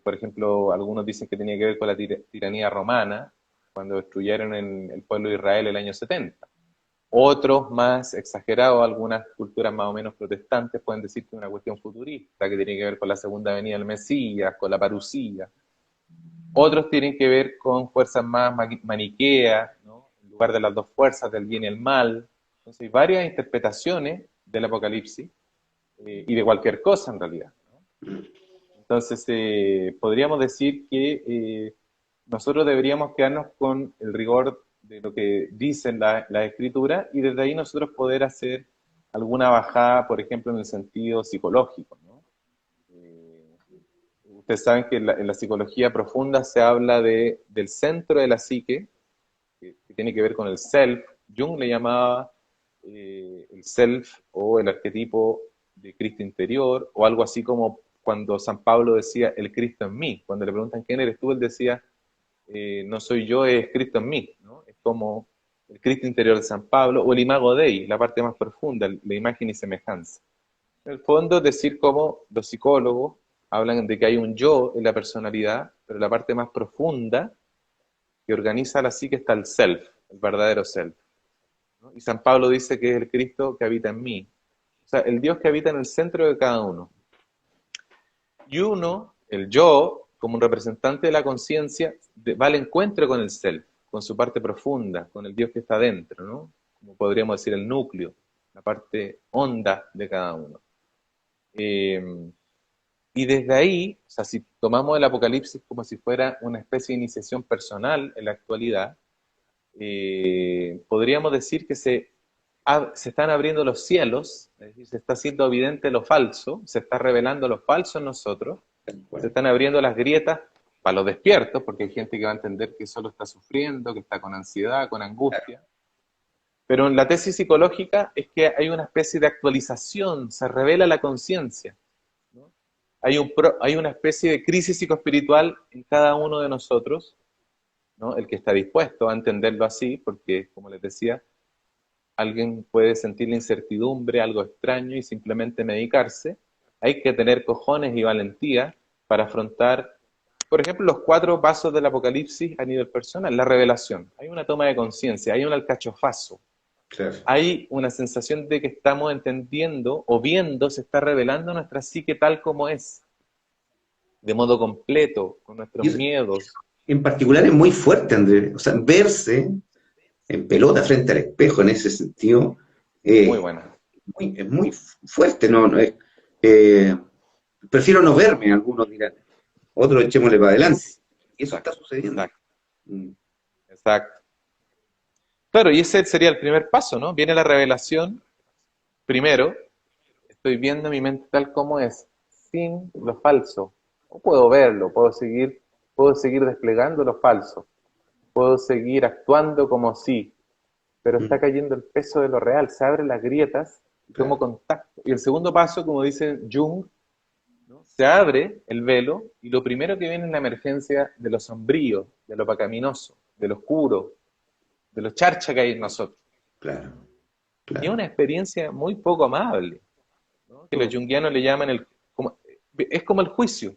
C: por ejemplo, algunos dicen que tenía que ver con la tiranía romana, cuando destruyeron el pueblo de Israel el año 70. Otros más exagerados, algunas culturas más o menos protestantes pueden decir que es una cuestión futurista, que tiene que ver con la segunda venida del Mesías, con la parucía. Otros tienen que ver con fuerzas más maniqueas, ¿no? En lugar de las dos fuerzas del bien y el mal. Entonces hay varias interpretaciones del Apocalipsis y de cualquier cosa en realidad, ¿no? Entonces podríamos decir que nosotros deberíamos quedarnos con el rigor de lo que dicen la escritura y desde ahí nosotros poder hacer alguna bajada, por ejemplo, en el sentido psicológico, ¿no? Ustedes saben que en la psicología profunda se habla del centro de la psique, que tiene que ver con el self, Jung le llamaba el self o el arquetipo de Cristo interior, o algo así como cuando San Pablo decía el Cristo en mí. Cuando le preguntan quién eres tú, él decía, no soy yo, es Cristo en mí, ¿no? Es como el Cristo interior de San Pablo, o el imago Dei, la parte más profunda, la imagen y semejanza. En el fondo, es decir, como los psicólogos hablan de que hay un yo en la personalidad, pero la parte más profunda que organiza la psique está el self, el verdadero self, ¿no? Y San Pablo dice que es el Cristo que habita en mí. O sea, el Dios que habita en el centro de cada uno. Y uno, el yo, como un representante de la conciencia, va al encuentro con el self, con su parte profunda, con el Dios que está dentro, ¿no? Como podríamos decir el núcleo, la parte honda de cada uno. Y desde ahí, o sea, si tomamos el Apocalipsis como si fuera una especie de iniciación personal en la actualidad, podríamos decir que se están abriendo los cielos, es decir, se está haciendo evidente lo falso, se está revelando lo falso en nosotros, se están abriendo las grietas para los despiertos, porque hay gente que va a entender que solo está sufriendo, que está con ansiedad, con angustia. Pero en la tesis psicológica es que hay una especie de actualización, se revela la conciencia, ¿no? Hay una especie de crisis psicoespiritual en cada uno de nosotros, ¿no? El que está dispuesto a entenderlo así, porque, como les decía, alguien puede sentir la incertidumbre, algo extraño, y simplemente medicarse. Hay que tener cojones y valentía para afrontar, por ejemplo, los 4 pasos del Apocalipsis a nivel personal. La revelación, hay una toma de conciencia, hay un alcachofazo, claro. Hay una sensación de que estamos entendiendo o viendo, se está revelando nuestra psique tal como es, de modo completo, con nuestros miedos.
A: En particular es muy fuerte, Andrés. O sea, verse en pelota frente al espejo en ese sentido
C: muy buena.
A: Es muy fuerte. Prefiero no verme, algunos dirán. Otros echémosle para adelante. Y eso está sucediendo.
C: Exacto. Exacto. Claro, y ese sería el primer paso, ¿no? Viene la revelación. Primero, estoy viendo mi mente tal como es, sin lo falso. O puedo verlo, puedo seguir desplegando lo falso. Puedo seguir actuando como sí, pero está cayendo el peso de lo real, se abren las grietas, tomo contacto. Y el segundo paso, como dice Jung, ¿no? Se abre el velo y lo primero que viene es la emergencia de lo sombrío, de lo pecaminoso, de lo oscuro, de lo charcha que hay en nosotros.
A: Claro.
C: Y es una experiencia muy poco amable, ¿no? Que los junguianos le llaman es como el juicio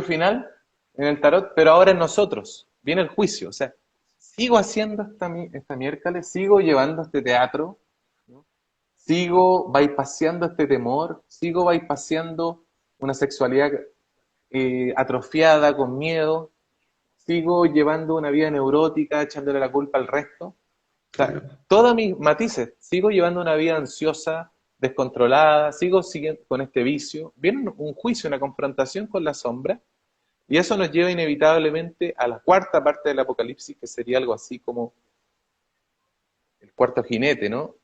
C: final en el tarot, pero ahora en nosotros. Viene el juicio, o sea, sigo haciendo esta miércoles, sigo llevando este teatro, ¿no? Sigo bypaseando este temor, sigo bypaseando una sexualidad atrofiada, con miedo, sigo llevando una vida neurótica, echándole la culpa al resto. O sea, todos mis matices, sigo llevando una vida ansiosa, descontrolada, sigo siguiendo con este vicio. Viene un juicio, una confrontación con la sombra. Y eso nos lleva inevitablemente a la cuarta parte del Apocalipsis, que sería algo así como el cuarto jinete, ¿no?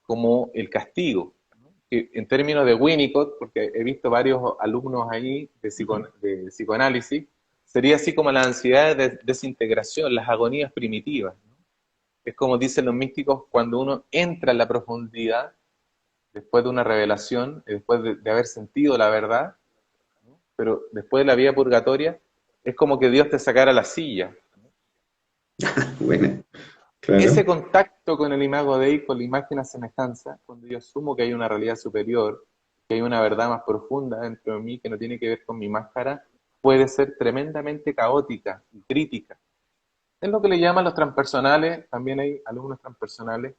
C: Como el castigo, ¿no? Que en términos de Winnicott, porque he visto varios alumnos ahí de psicoanálisis, sería así como la ansiedad de desintegración, las agonías primitivas, ¿no? Es como dicen los místicos, cuando uno entra en la profundidad, después de una revelación, después de haber sentido la verdad, pero después de la vida purgatoria, es como que Dios te sacara la silla.
A: Bueno, claro.
C: Ese contacto con el imago Dei, con la imagen a semejanza, cuando yo asumo que hay una realidad superior, que hay una verdad más profunda dentro de mí, que no tiene que ver con mi máscara, puede ser tremendamente caótica y crítica. Es lo que le llaman los transpersonales, también hay alumnos transpersonales,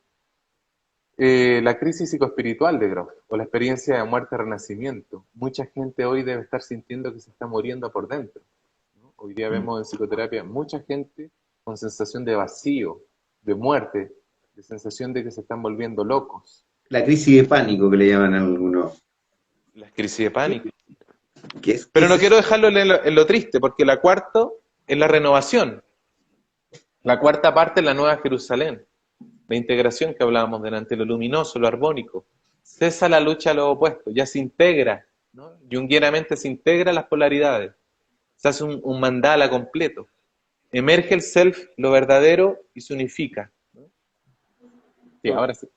C: la crisis psicoespiritual de Groff, o la experiencia de muerte-renacimiento. Mucha gente hoy debe estar sintiendo que se está muriendo por dentro, ¿no? Hoy día vemos en psicoterapia mucha gente con sensación de vacío, de muerte, de sensación de que se están volviendo locos.
A: La crisis de pánico que le llaman a algunos.
C: La crisis de pánico.
A: ¿Qué
C: Pero no quiero dejarlo en lo triste, porque la cuarta es la renovación. La cuarta parte es la Nueva Jerusalén. La integración que hablábamos delante, lo luminoso, lo armónico. Cesa la lucha a los opuestos, ya se integra, ¿no? Junguianamente se integra las polaridades. Se hace un mandala completo. Emerge el self, lo verdadero, y se unifica, ¿no? Sí, ahora sí.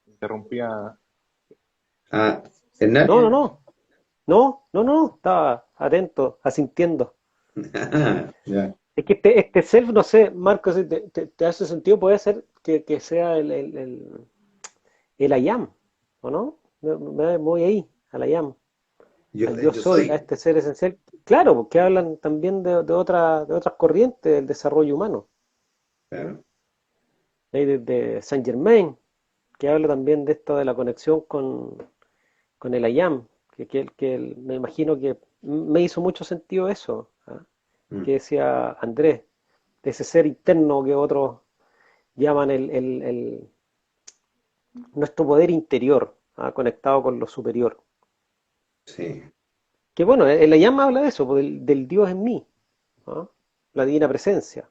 C: Interrumpía.
A: Ah, Hernán.
B: No, no, no. No, no, no. Estaba atento, asintiendo.
A: Ya.
B: Es que este self, no sé, Marco, si te hace sentido, puede ser que sea el I am, ¿o no? Me voy ahí, al I am, al yo
A: Yo
B: soy, a
A: soy.
B: este ser esencial. Claro, porque hablan también de otras corrientes del desarrollo humano.
A: Claro.
B: Hay desde Saint Germain, que habla también de esto de la conexión con el I am, me imagino que me hizo mucho sentido eso, ¿ah? Que
A: Mm,
B: decía Andrés, de ese ser interno que otros llaman nuestro poder interior, ¿ah? Conectado con lo superior.
A: sí.
B: Que bueno, la llama habla de eso, pues, del Dios en mí, ¿ah? La divina presencia.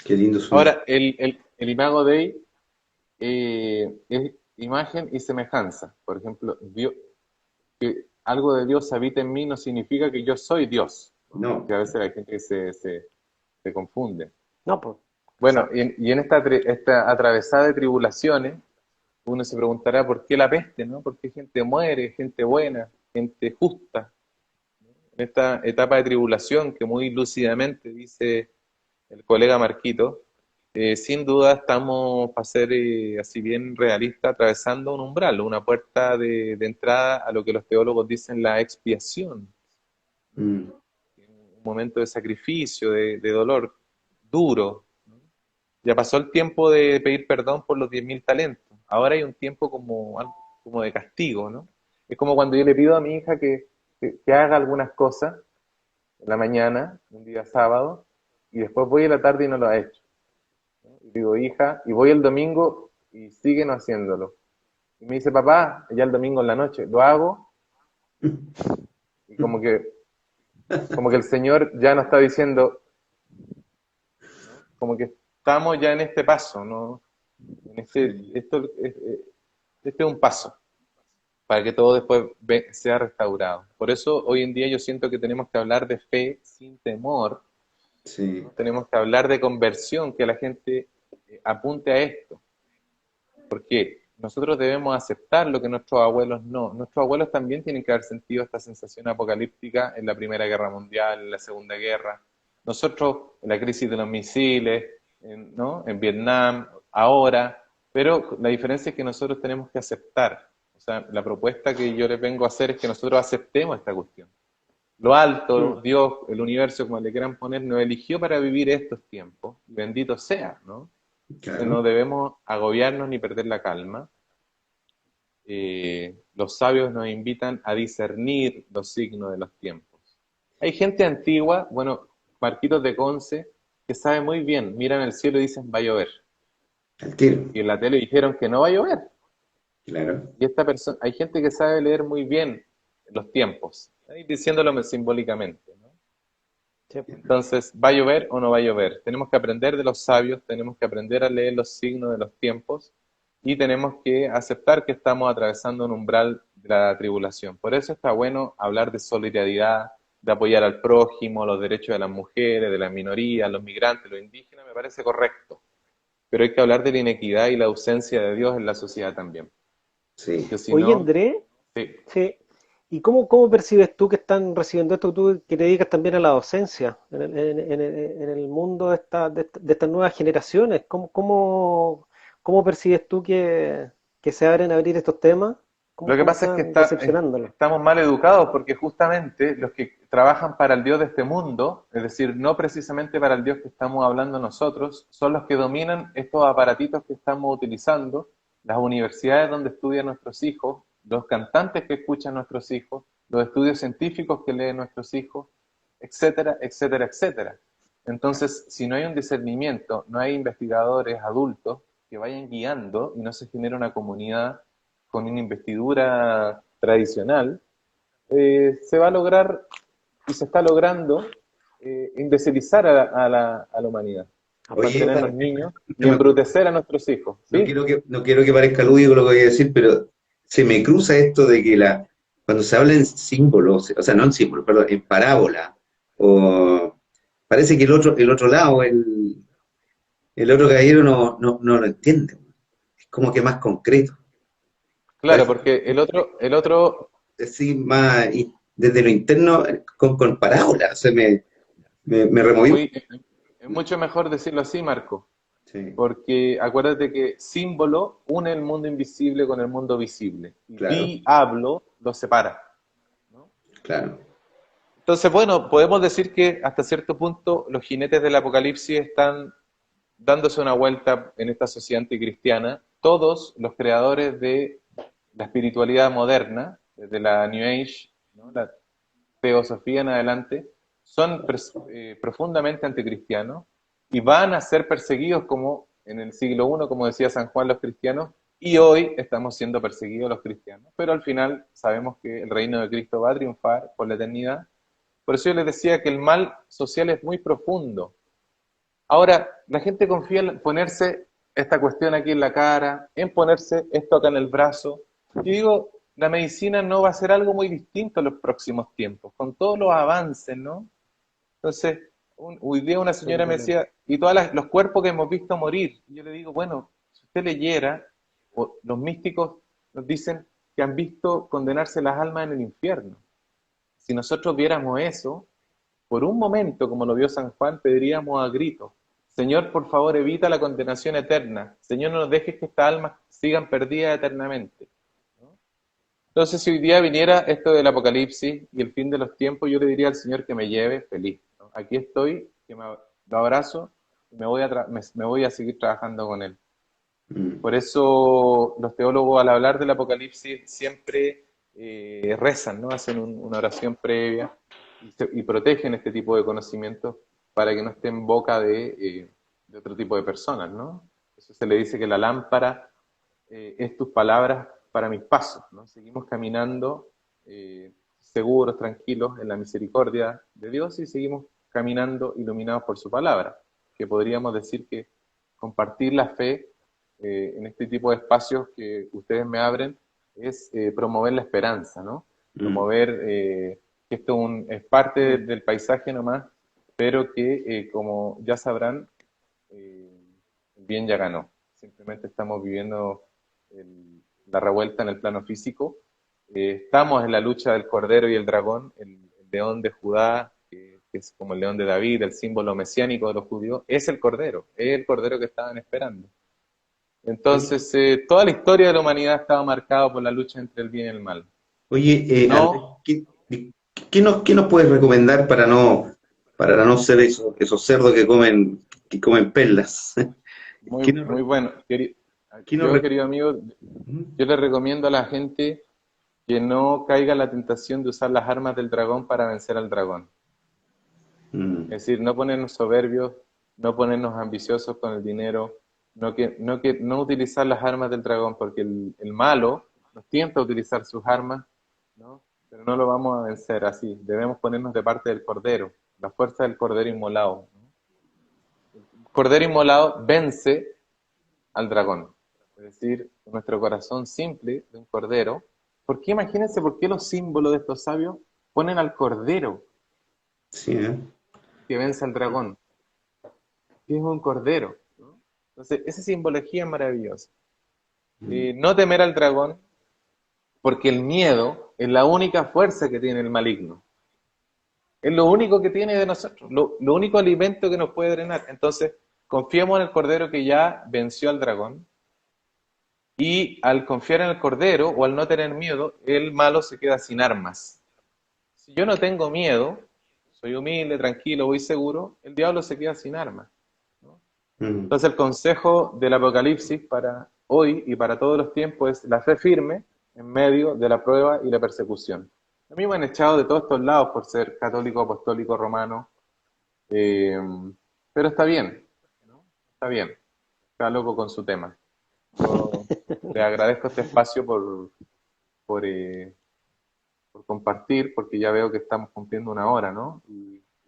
A: Qué lindo suena.
C: Ahora, el Imago Dei es imagen y semejanza. Por ejemplo, que algo de Dios habita en mí no significa que yo soy Dios, ¿no?
A: No.
C: Porque a veces hay gente que se confunde.
B: No, pues,
C: Bueno,
B: exacto.
C: y en esta atravesada de tribulaciones, uno se preguntará por qué la peste, ¿no? ¿Por qué gente muere, gente buena, gente justa? En esta etapa de tribulación que muy lúcidamente dice el colega Marquito, sin duda estamos, para ser así bien realista, atravesando un umbral, una puerta de entrada a lo que los teólogos dicen la expiación,
A: Mm,
C: un momento de sacrificio, de dolor duro. Ya pasó el tiempo de pedir perdón por los 10.000 talentos. Ahora hay un tiempo como, como de castigo, ¿no? Es como cuando yo le pido a mi hija que haga algunas cosas en la mañana, un día sábado, y después voy a la tarde y no lo ha hecho. Y digo, hija, y voy el domingo y sigue no haciéndolo. Y me dice, papá, ya el domingo en la noche, lo hago, y como que el Señor ya nos está diciendo, ¿no? Como que estamos ya en este paso, ¿no? En
A: sí.
C: este es un paso para que todo después sea restaurado. Por eso hoy en día yo siento que tenemos que hablar de fe sin temor,
A: Sí.
C: ¿no? Tenemos que hablar de conversión, que la gente apunte a esto. Porque nosotros debemos aceptar lo que nuestros abuelos no. Nuestros abuelos también tienen que haber sentido esta sensación apocalíptica en la Primera Guerra Mundial, en la Segunda Guerra. Nosotros en la crisis de los misiles, ¿no? En Vietnam, ahora. Pero la diferencia es que nosotros tenemos que aceptar. O sea, la propuesta que yo les vengo a hacer es que nosotros aceptemos esta cuestión. Lo
B: Mm.
C: alto, Dios, el universo, como le quieran poner, nos eligió para vivir estos tiempos. Bendito sea, ¿no? Entonces no
A: Claro.
C: debemos agobiarnos ni perder la calma. Los sabios nos invitan a discernir los signos de los tiempos. Hay gente antigua, bueno, Marquitos de Conce, que sabe muy bien, miran al cielo y dicen va a llover.
A: Al tiro.
C: Y en la tele dijeron que no va a llover.
A: Claro.
C: Y esta persona, hay gente que sabe leer muy bien los tiempos, ahí diciéndolo simbólicamente, ¿no?
B: Sí.
C: Entonces, ¿va a llover o no va a llover? Tenemos que aprender de los sabios, tenemos que aprender a leer los signos de los tiempos y tenemos que aceptar que estamos atravesando un umbral de la tribulación. Por eso está bueno hablar de solidaridad, de apoyar al prójimo, los derechos de las mujeres, de las minorías, los migrantes, los indígenas, me parece correcto. Pero hay que hablar de la inequidad y la ausencia de Dios en la sociedad también.
A: Sí.
C: Porque si
B: Oye,
C: no,
B: Andrés,
C: sí.
B: sí. ¿Y cómo percibes tú que están recibiendo esto, tú que te dedicas también a la docencia en el mundo de estas nuevas generaciones? ¿Cómo percibes tú que se abren a abrir estos temas?
C: Lo que
B: ¿Cómo
C: pasa es que
B: están recepcionándolo?
C: estamos mal educados porque justamente los que trabajan para el Dios de este mundo, es decir, no precisamente para el Dios que estamos hablando nosotros, son los que dominan estos aparatitos que estamos utilizando, las universidades donde estudian nuestros hijos, los cantantes que escuchan nuestros hijos, los estudios científicos que leen nuestros hijos, etcétera, etcétera, etcétera. Entonces, si no hay un discernimiento, no hay investigadores adultos que vayan guiando y no se genera una comunidad con una investidura tradicional, se va a lograr y se está logrando imbecilizar a la humanidad,
A: Oye,
C: mantenernos niños y
A: no,
C: embrutecer a nuestros hijos, ¿sí?
A: no quiero que parezca lúdico lo que voy a decir, pero se me cruza esto de que cuando se habla en símbolos, o sea, no en símbolos, perdón, en parábola, o parece que el otro lado, el otro caballero no lo entiende. Es como que más concreto.
C: Claro,
A: Parece
C: porque el otro
A: decir más desde lo interno con parábolas. O sea, me
C: es
A: removí.
C: muy, es mucho mejor decirlo así, Marco,
A: Sí,
C: porque acuérdate que símbolo une el mundo invisible con el mundo visible, y
A: claro,
C: diablo lo separa, ¿no?
A: claro.
C: Entonces, bueno, podemos decir que hasta cierto punto los jinetes del apocalipsis están dándose una vuelta en esta sociedad anticristiana. Todos los creadores de la espiritualidad moderna, desde la New Age, ¿no?, la teosofía en adelante, son profundamente anticristianos y van a ser perseguidos como en el siglo I, como decía San Juan, los cristianos, y hoy estamos siendo perseguidos los cristianos. Pero al final sabemos que el reino de Cristo va a triunfar por la eternidad. Por eso yo les decía que el mal social es muy profundo. Ahora, la gente confía en ponerse esta cuestión aquí en la cara, en ponerse esto acá en el brazo. Yo digo, la medicina no va a ser algo muy distinto en los próximos tiempos, con todos los avances, ¿no? Entonces, hoy día una señora me decía, y todos los cuerpos que hemos visto morir. Y yo le digo, bueno, si usted leyera, o los místicos nos dicen que han visto condenarse las almas en el infierno. Si nosotros viéramos eso, por un momento, como lo vio San Juan, pediríamos a gritos: Señor, por favor, evita la condenación eterna. Señor, no nos dejes que estas almas sigan perdidas eternamente, ¿no? Entonces, si hoy día viniera esto del Apocalipsis y el fin de los tiempos, yo le diría al Señor que me lleve feliz, ¿no? Aquí estoy, lo abrazo y me voy a seguir trabajando con Él.
A: Mm,
C: Por eso los teólogos, al hablar del Apocalipsis, siempre rezan, ¿no? Hacen una oración previa y protegen este tipo de conocimientos para que no esté en boca de otro tipo de personas, ¿no? Eso se le dice que la lámpara es tus palabras para mis pasos, ¿no? Seguimos caminando seguros, tranquilos, en la misericordia de Dios, y seguimos caminando iluminados por su palabra, que podríamos decir que compartir la fe en este tipo de espacios que ustedes me abren es promover la esperanza, ¿no?
A: mm.
C: Promover que esto es parte del paisaje nomás, pero que, como ya sabrán, el bien ya ganó. Simplemente estamos viviendo la revuelta en el plano físico. Estamos en la lucha del cordero y el dragón, el león de Judá, que es como el león de David, el símbolo mesiánico de los judíos, es el cordero que estaban esperando.
A: Oye,
C: Entonces, toda la historia de la humanidad estaba marcada por la lucha entre el bien y el mal.
A: oye, Andrés,
C: No,
A: ¿qué nos puedes recomendar para no ser esos cerdos que comen perlas?
C: muy,
A: ¿Qué nos,
C: muy
A: re-
C: bueno.
A: qué nos
C: Yo,
A: re-
C: querido amigo,
A: Ujú.
C: yo le recomiendo a la gente que no caiga en la tentación de usar las armas del dragón para vencer al dragón.
A: Mm,
C: Es decir, no ponernos soberbios, no ponernos ambiciosos con el dinero, no utilizar las armas del dragón, porque el malo nos tienta a utilizar sus armas, ¿no? Pero no lo vamos a vencer así. Debemos ponernos de parte del cordero, la fuerza del cordero inmolado, ¿no? El cordero inmolado vence al dragón. Es decir, nuestro corazón simple de un cordero. ¿Por qué? Imagínense por qué los símbolos de estos sabios ponen al cordero
A: sí, ¿eh?
C: que vence al dragón, que es un cordero, ¿no? Entonces, esa simbología es maravillosa.
A: Mm,
C: No temer al dragón, porque el miedo es la única fuerza que tiene el maligno. Es lo único que tiene de nosotros, lo único alimento que nos puede drenar. Entonces, confiemos en el cordero que ya venció al dragón, y al confiar en el cordero o al no tener miedo, el malo se queda sin armas. Si yo no tengo miedo, soy humilde, tranquilo, voy seguro, el diablo se queda sin armas, ¿no?
A: mm.
C: Entonces el consejo del Apocalipsis para hoy y para todos los tiempos es la fe firme en medio de la prueba y la persecución. A mí me han echado de todos estos lados por ser católico, apostólico, romano, eh, pero está bien, ¿no? Está bien, cada loco con su tema. Yo le agradezco este espacio por, eh, por compartir, porque ya veo que estamos cumpliendo una hora, ¿no?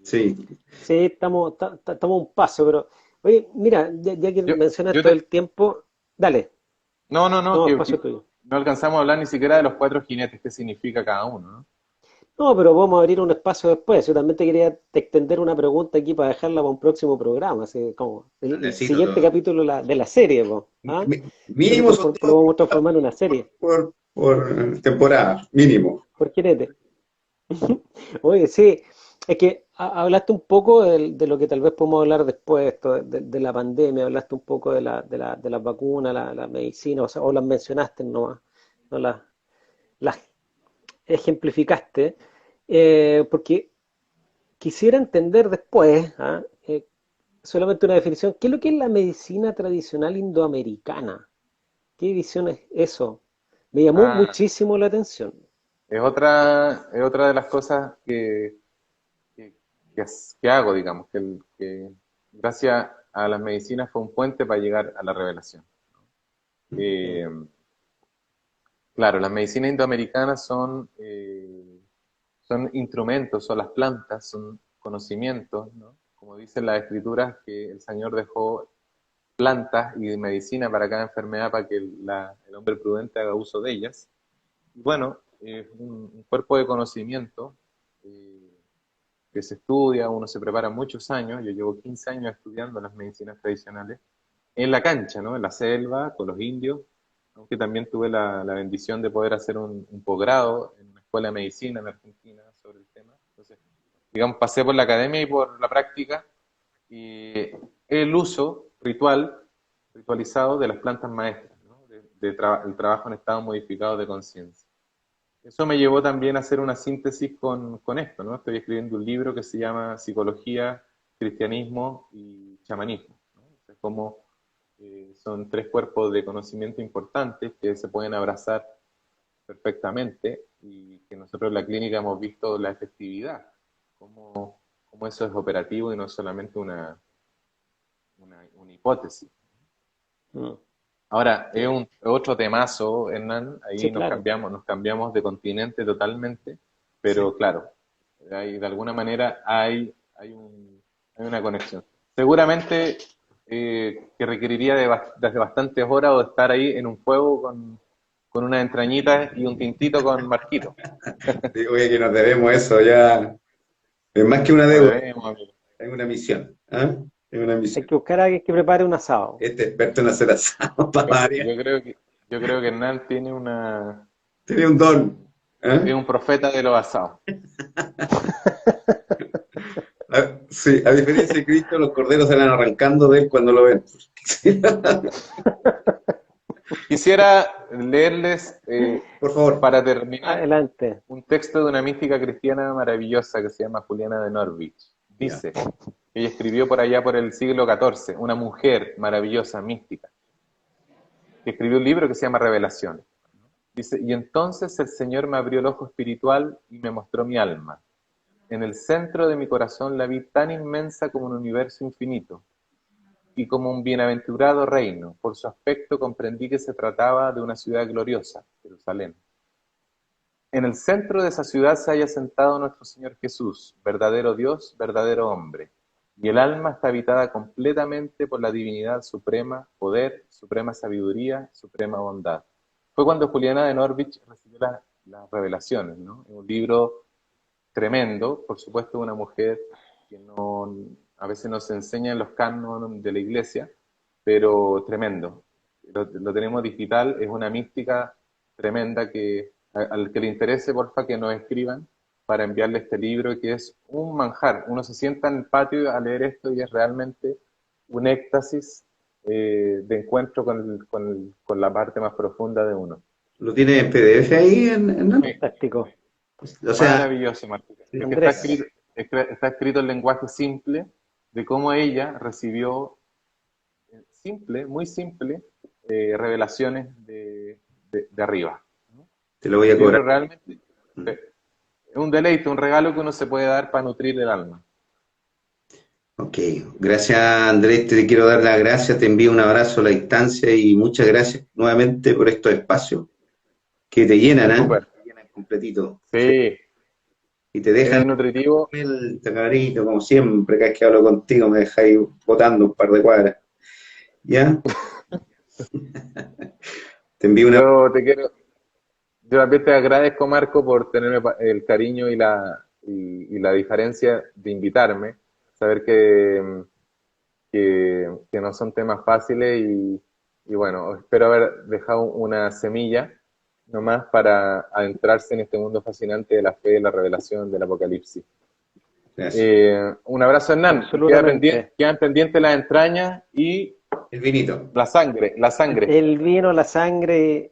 A: Sí.
B: Sí, estamos a un paso, pero oye, mira, ya que
C: Yo,
B: mencionas
C: yo
B: todo
C: te,
B: el tiempo, dale,
C: no,
B: todo
C: que
B: espacio tuyo.
C: no alcanzamos a hablar ni siquiera de los cuatro jinetes, qué significa cada uno, ¿no?
B: No, pero vamos a abrir un espacio después. Yo también te quería extender una pregunta aquí para dejarla para un próximo programa, así como el
A: Necesito
B: siguiente capítulo de la serie, po, ¿ah? Esto
A: mínimo son
B: lo
A: dos
B: vamos a transformar en una serie.
A: por temporada, mínimo.
B: ¿Por qué? Oye, sí, es que hablaste un poco de lo que tal vez podemos hablar después, esto, de la pandemia, hablaste un poco de las vacunas, la medicina, o sea, o las mencionaste nomás, no las ejemplificaste, porque quisiera entender después, ¿ah? Solamente una definición, ¿qué es lo que es la medicina tradicional indoamericana? ¿Qué visión es eso? Me llamó
C: Ah,
B: muchísimo la atención.
C: es otra de las cosas que, que hago, digamos, que gracias a las medicinas fue un puente para llegar a la revelación. Eh, claro, las medicinas indoamericanas son instrumentos, son las plantas, son conocimientos, ¿no? Como dicen las escrituras, que el Señor dejó plantas y medicina para cada enfermedad para que el hombre prudente haga uso de ellas. Y bueno, es un cuerpo de conocimiento eh, que se estudia, uno se prepara muchos años, yo llevo 15 años estudiando las medicinas tradicionales, en la cancha, ¿no? En la selva, con los indios, aunque también tuve la bendición de poder hacer un posgrado en una escuela de medicina en Argentina sobre el tema. Entonces, digamos, pasé por la academia y por la práctica, y el uso ritualizado de las plantas maestras, ¿no? El trabajo en estado modificado de conciencia. Eso me llevó también a hacer una síntesis con esto, ¿no? Estoy escribiendo un libro que se llama Psicología, Cristianismo y Chamanismo, ¿no? O sea, como son tres cuerpos de conocimiento importantes que se pueden abrazar perfectamente y que nosotros en la clínica hemos visto la efectividad, cómo eso es operativo y no solamente una hipótesis.
B: Mm,
C: Ahora, es
B: sí,
C: otro temazo, Hernán,
B: sí,
C: ahí
B: claro.
C: nos cambiamos de continente totalmente,
A: Sí.
C: pero claro, de alguna manera hay una conexión. Seguramente que requeriría de bastantes horas o estar ahí en un fuego con unas entrañitas y un tintito con Marquito.
A: Digo, oye, que nos debemos eso, ya. Es más que una
C: Nos
A: deuda,
C: debemos, amigo.
A: es una misión. ¿Ah? Es una
B: Hay
A: misión.
B: que buscar a alguien que prepare un asado.
A: Este experto en hacer asado para
C: Yo,
A: varias.
C: yo creo que, yo creo que Hernán tiene
A: Tiene un don. ¿Ah?
C: es un profeta de los asados.
A: Sí, a diferencia de Cristo, los corderos salen arrancando de él cuando lo ven.
C: Quisiera leerles,
A: Por favor.
C: para terminar,
B: Adelante.
C: un texto de una mística cristiana maravillosa que se llama Juliana de Norwich.
A: Ya.
C: Dice, ella escribió por allá por el siglo XIV, una mujer maravillosa, mística, que escribió un libro que se llama Revelaciones. Dice, y entonces el Señor me abrió el ojo espiritual y me mostró mi alma. En el centro de mi corazón la vi tan inmensa como un universo infinito y como un bienaventurado reino. Por su aspecto comprendí que se trataba de una ciudad gloriosa, Jerusalén. En el centro de esa ciudad se halla sentado nuestro Señor Jesús, verdadero Dios, verdadero hombre. Y el alma está habitada completamente por la divinidad suprema, poder, suprema sabiduría, suprema bondad. Fue cuando Juliana de Norwich recibió las revelaciones, ¿no? Un libro tremendo, por supuesto, una mujer que a veces no se enseña en los cánones de la iglesia, pero tremendo. Lo tenemos digital, es una mística tremenda que al que le interese, porfa, que nos escriban para enviarle este libro, que es un manjar. Uno se sienta en el patio a leer esto y es realmente un éxtasis de encuentro con la parte más profunda de uno.
A: ¿Lo tiene en PDF ahí?
C: Sí,
B: Fantástico.
A: O sea,
C: maravilloso, Martín. Es que
B: Andrés,
C: está escrito en lenguaje simple de cómo ella recibió simple, muy simple, revelaciones de arriba, ¿no?
A: te lo voy
C: Un
A: a cobrar.
C: libro realmente
A: Mm.
C: es un deleite, un regalo que uno se puede dar para nutrir el alma.
A: Ok, gracias Andrés, te quiero dar las gracias, te envío un abrazo a la distancia y muchas gracias nuevamente por estos espacios que te llenan, ¿eh?
C: Súper.
A: Te llenan completito. Sí.
C: Sí,
A: Y te dejan
C: es nutritivo.
A: el cabrito, como siempre, cada vez que hablo contigo me dejáis botando un par de cuadras. ¿Ya? Te envío una...
C: Yo te quiero, Yo también te agradezco, Marco, por tenerme el cariño y la diferencia de invitarme. Saber que no son temas fáciles y bueno, espero haber dejado una semilla nomás para adentrarse en este mundo fascinante de la fe, la revelación del Apocalipsis.
A: Gracias.
C: Un abrazo, Hernán.
B: Absolutamente.
C: Quedan pendientes las entrañas y
A: El vinito.
C: la sangre, la sangre.
B: El vino, la sangre,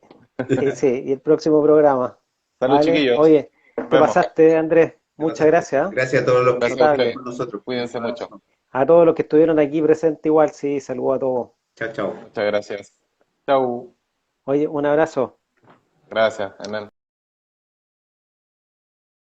B: sí, y el próximo programa.
C: Salud,
B: ¿Vale?
C: chiquillos.
B: Oye,
C: Nos
B: te
C: vemos.
B: pasaste, Andrés. Muchas gracias. ¿Eh?
A: Gracias a todos los que
C: Gracias a
A: están
C: ustedes.
A: con nosotros.
C: Cuídense mucho.
B: A todos los que estuvieron aquí presentes igual, sí, saludos a todos.
A: Chao, chao.
C: Muchas gracias. Chau.
B: Oye, un abrazo.
C: Gracias, Hernán.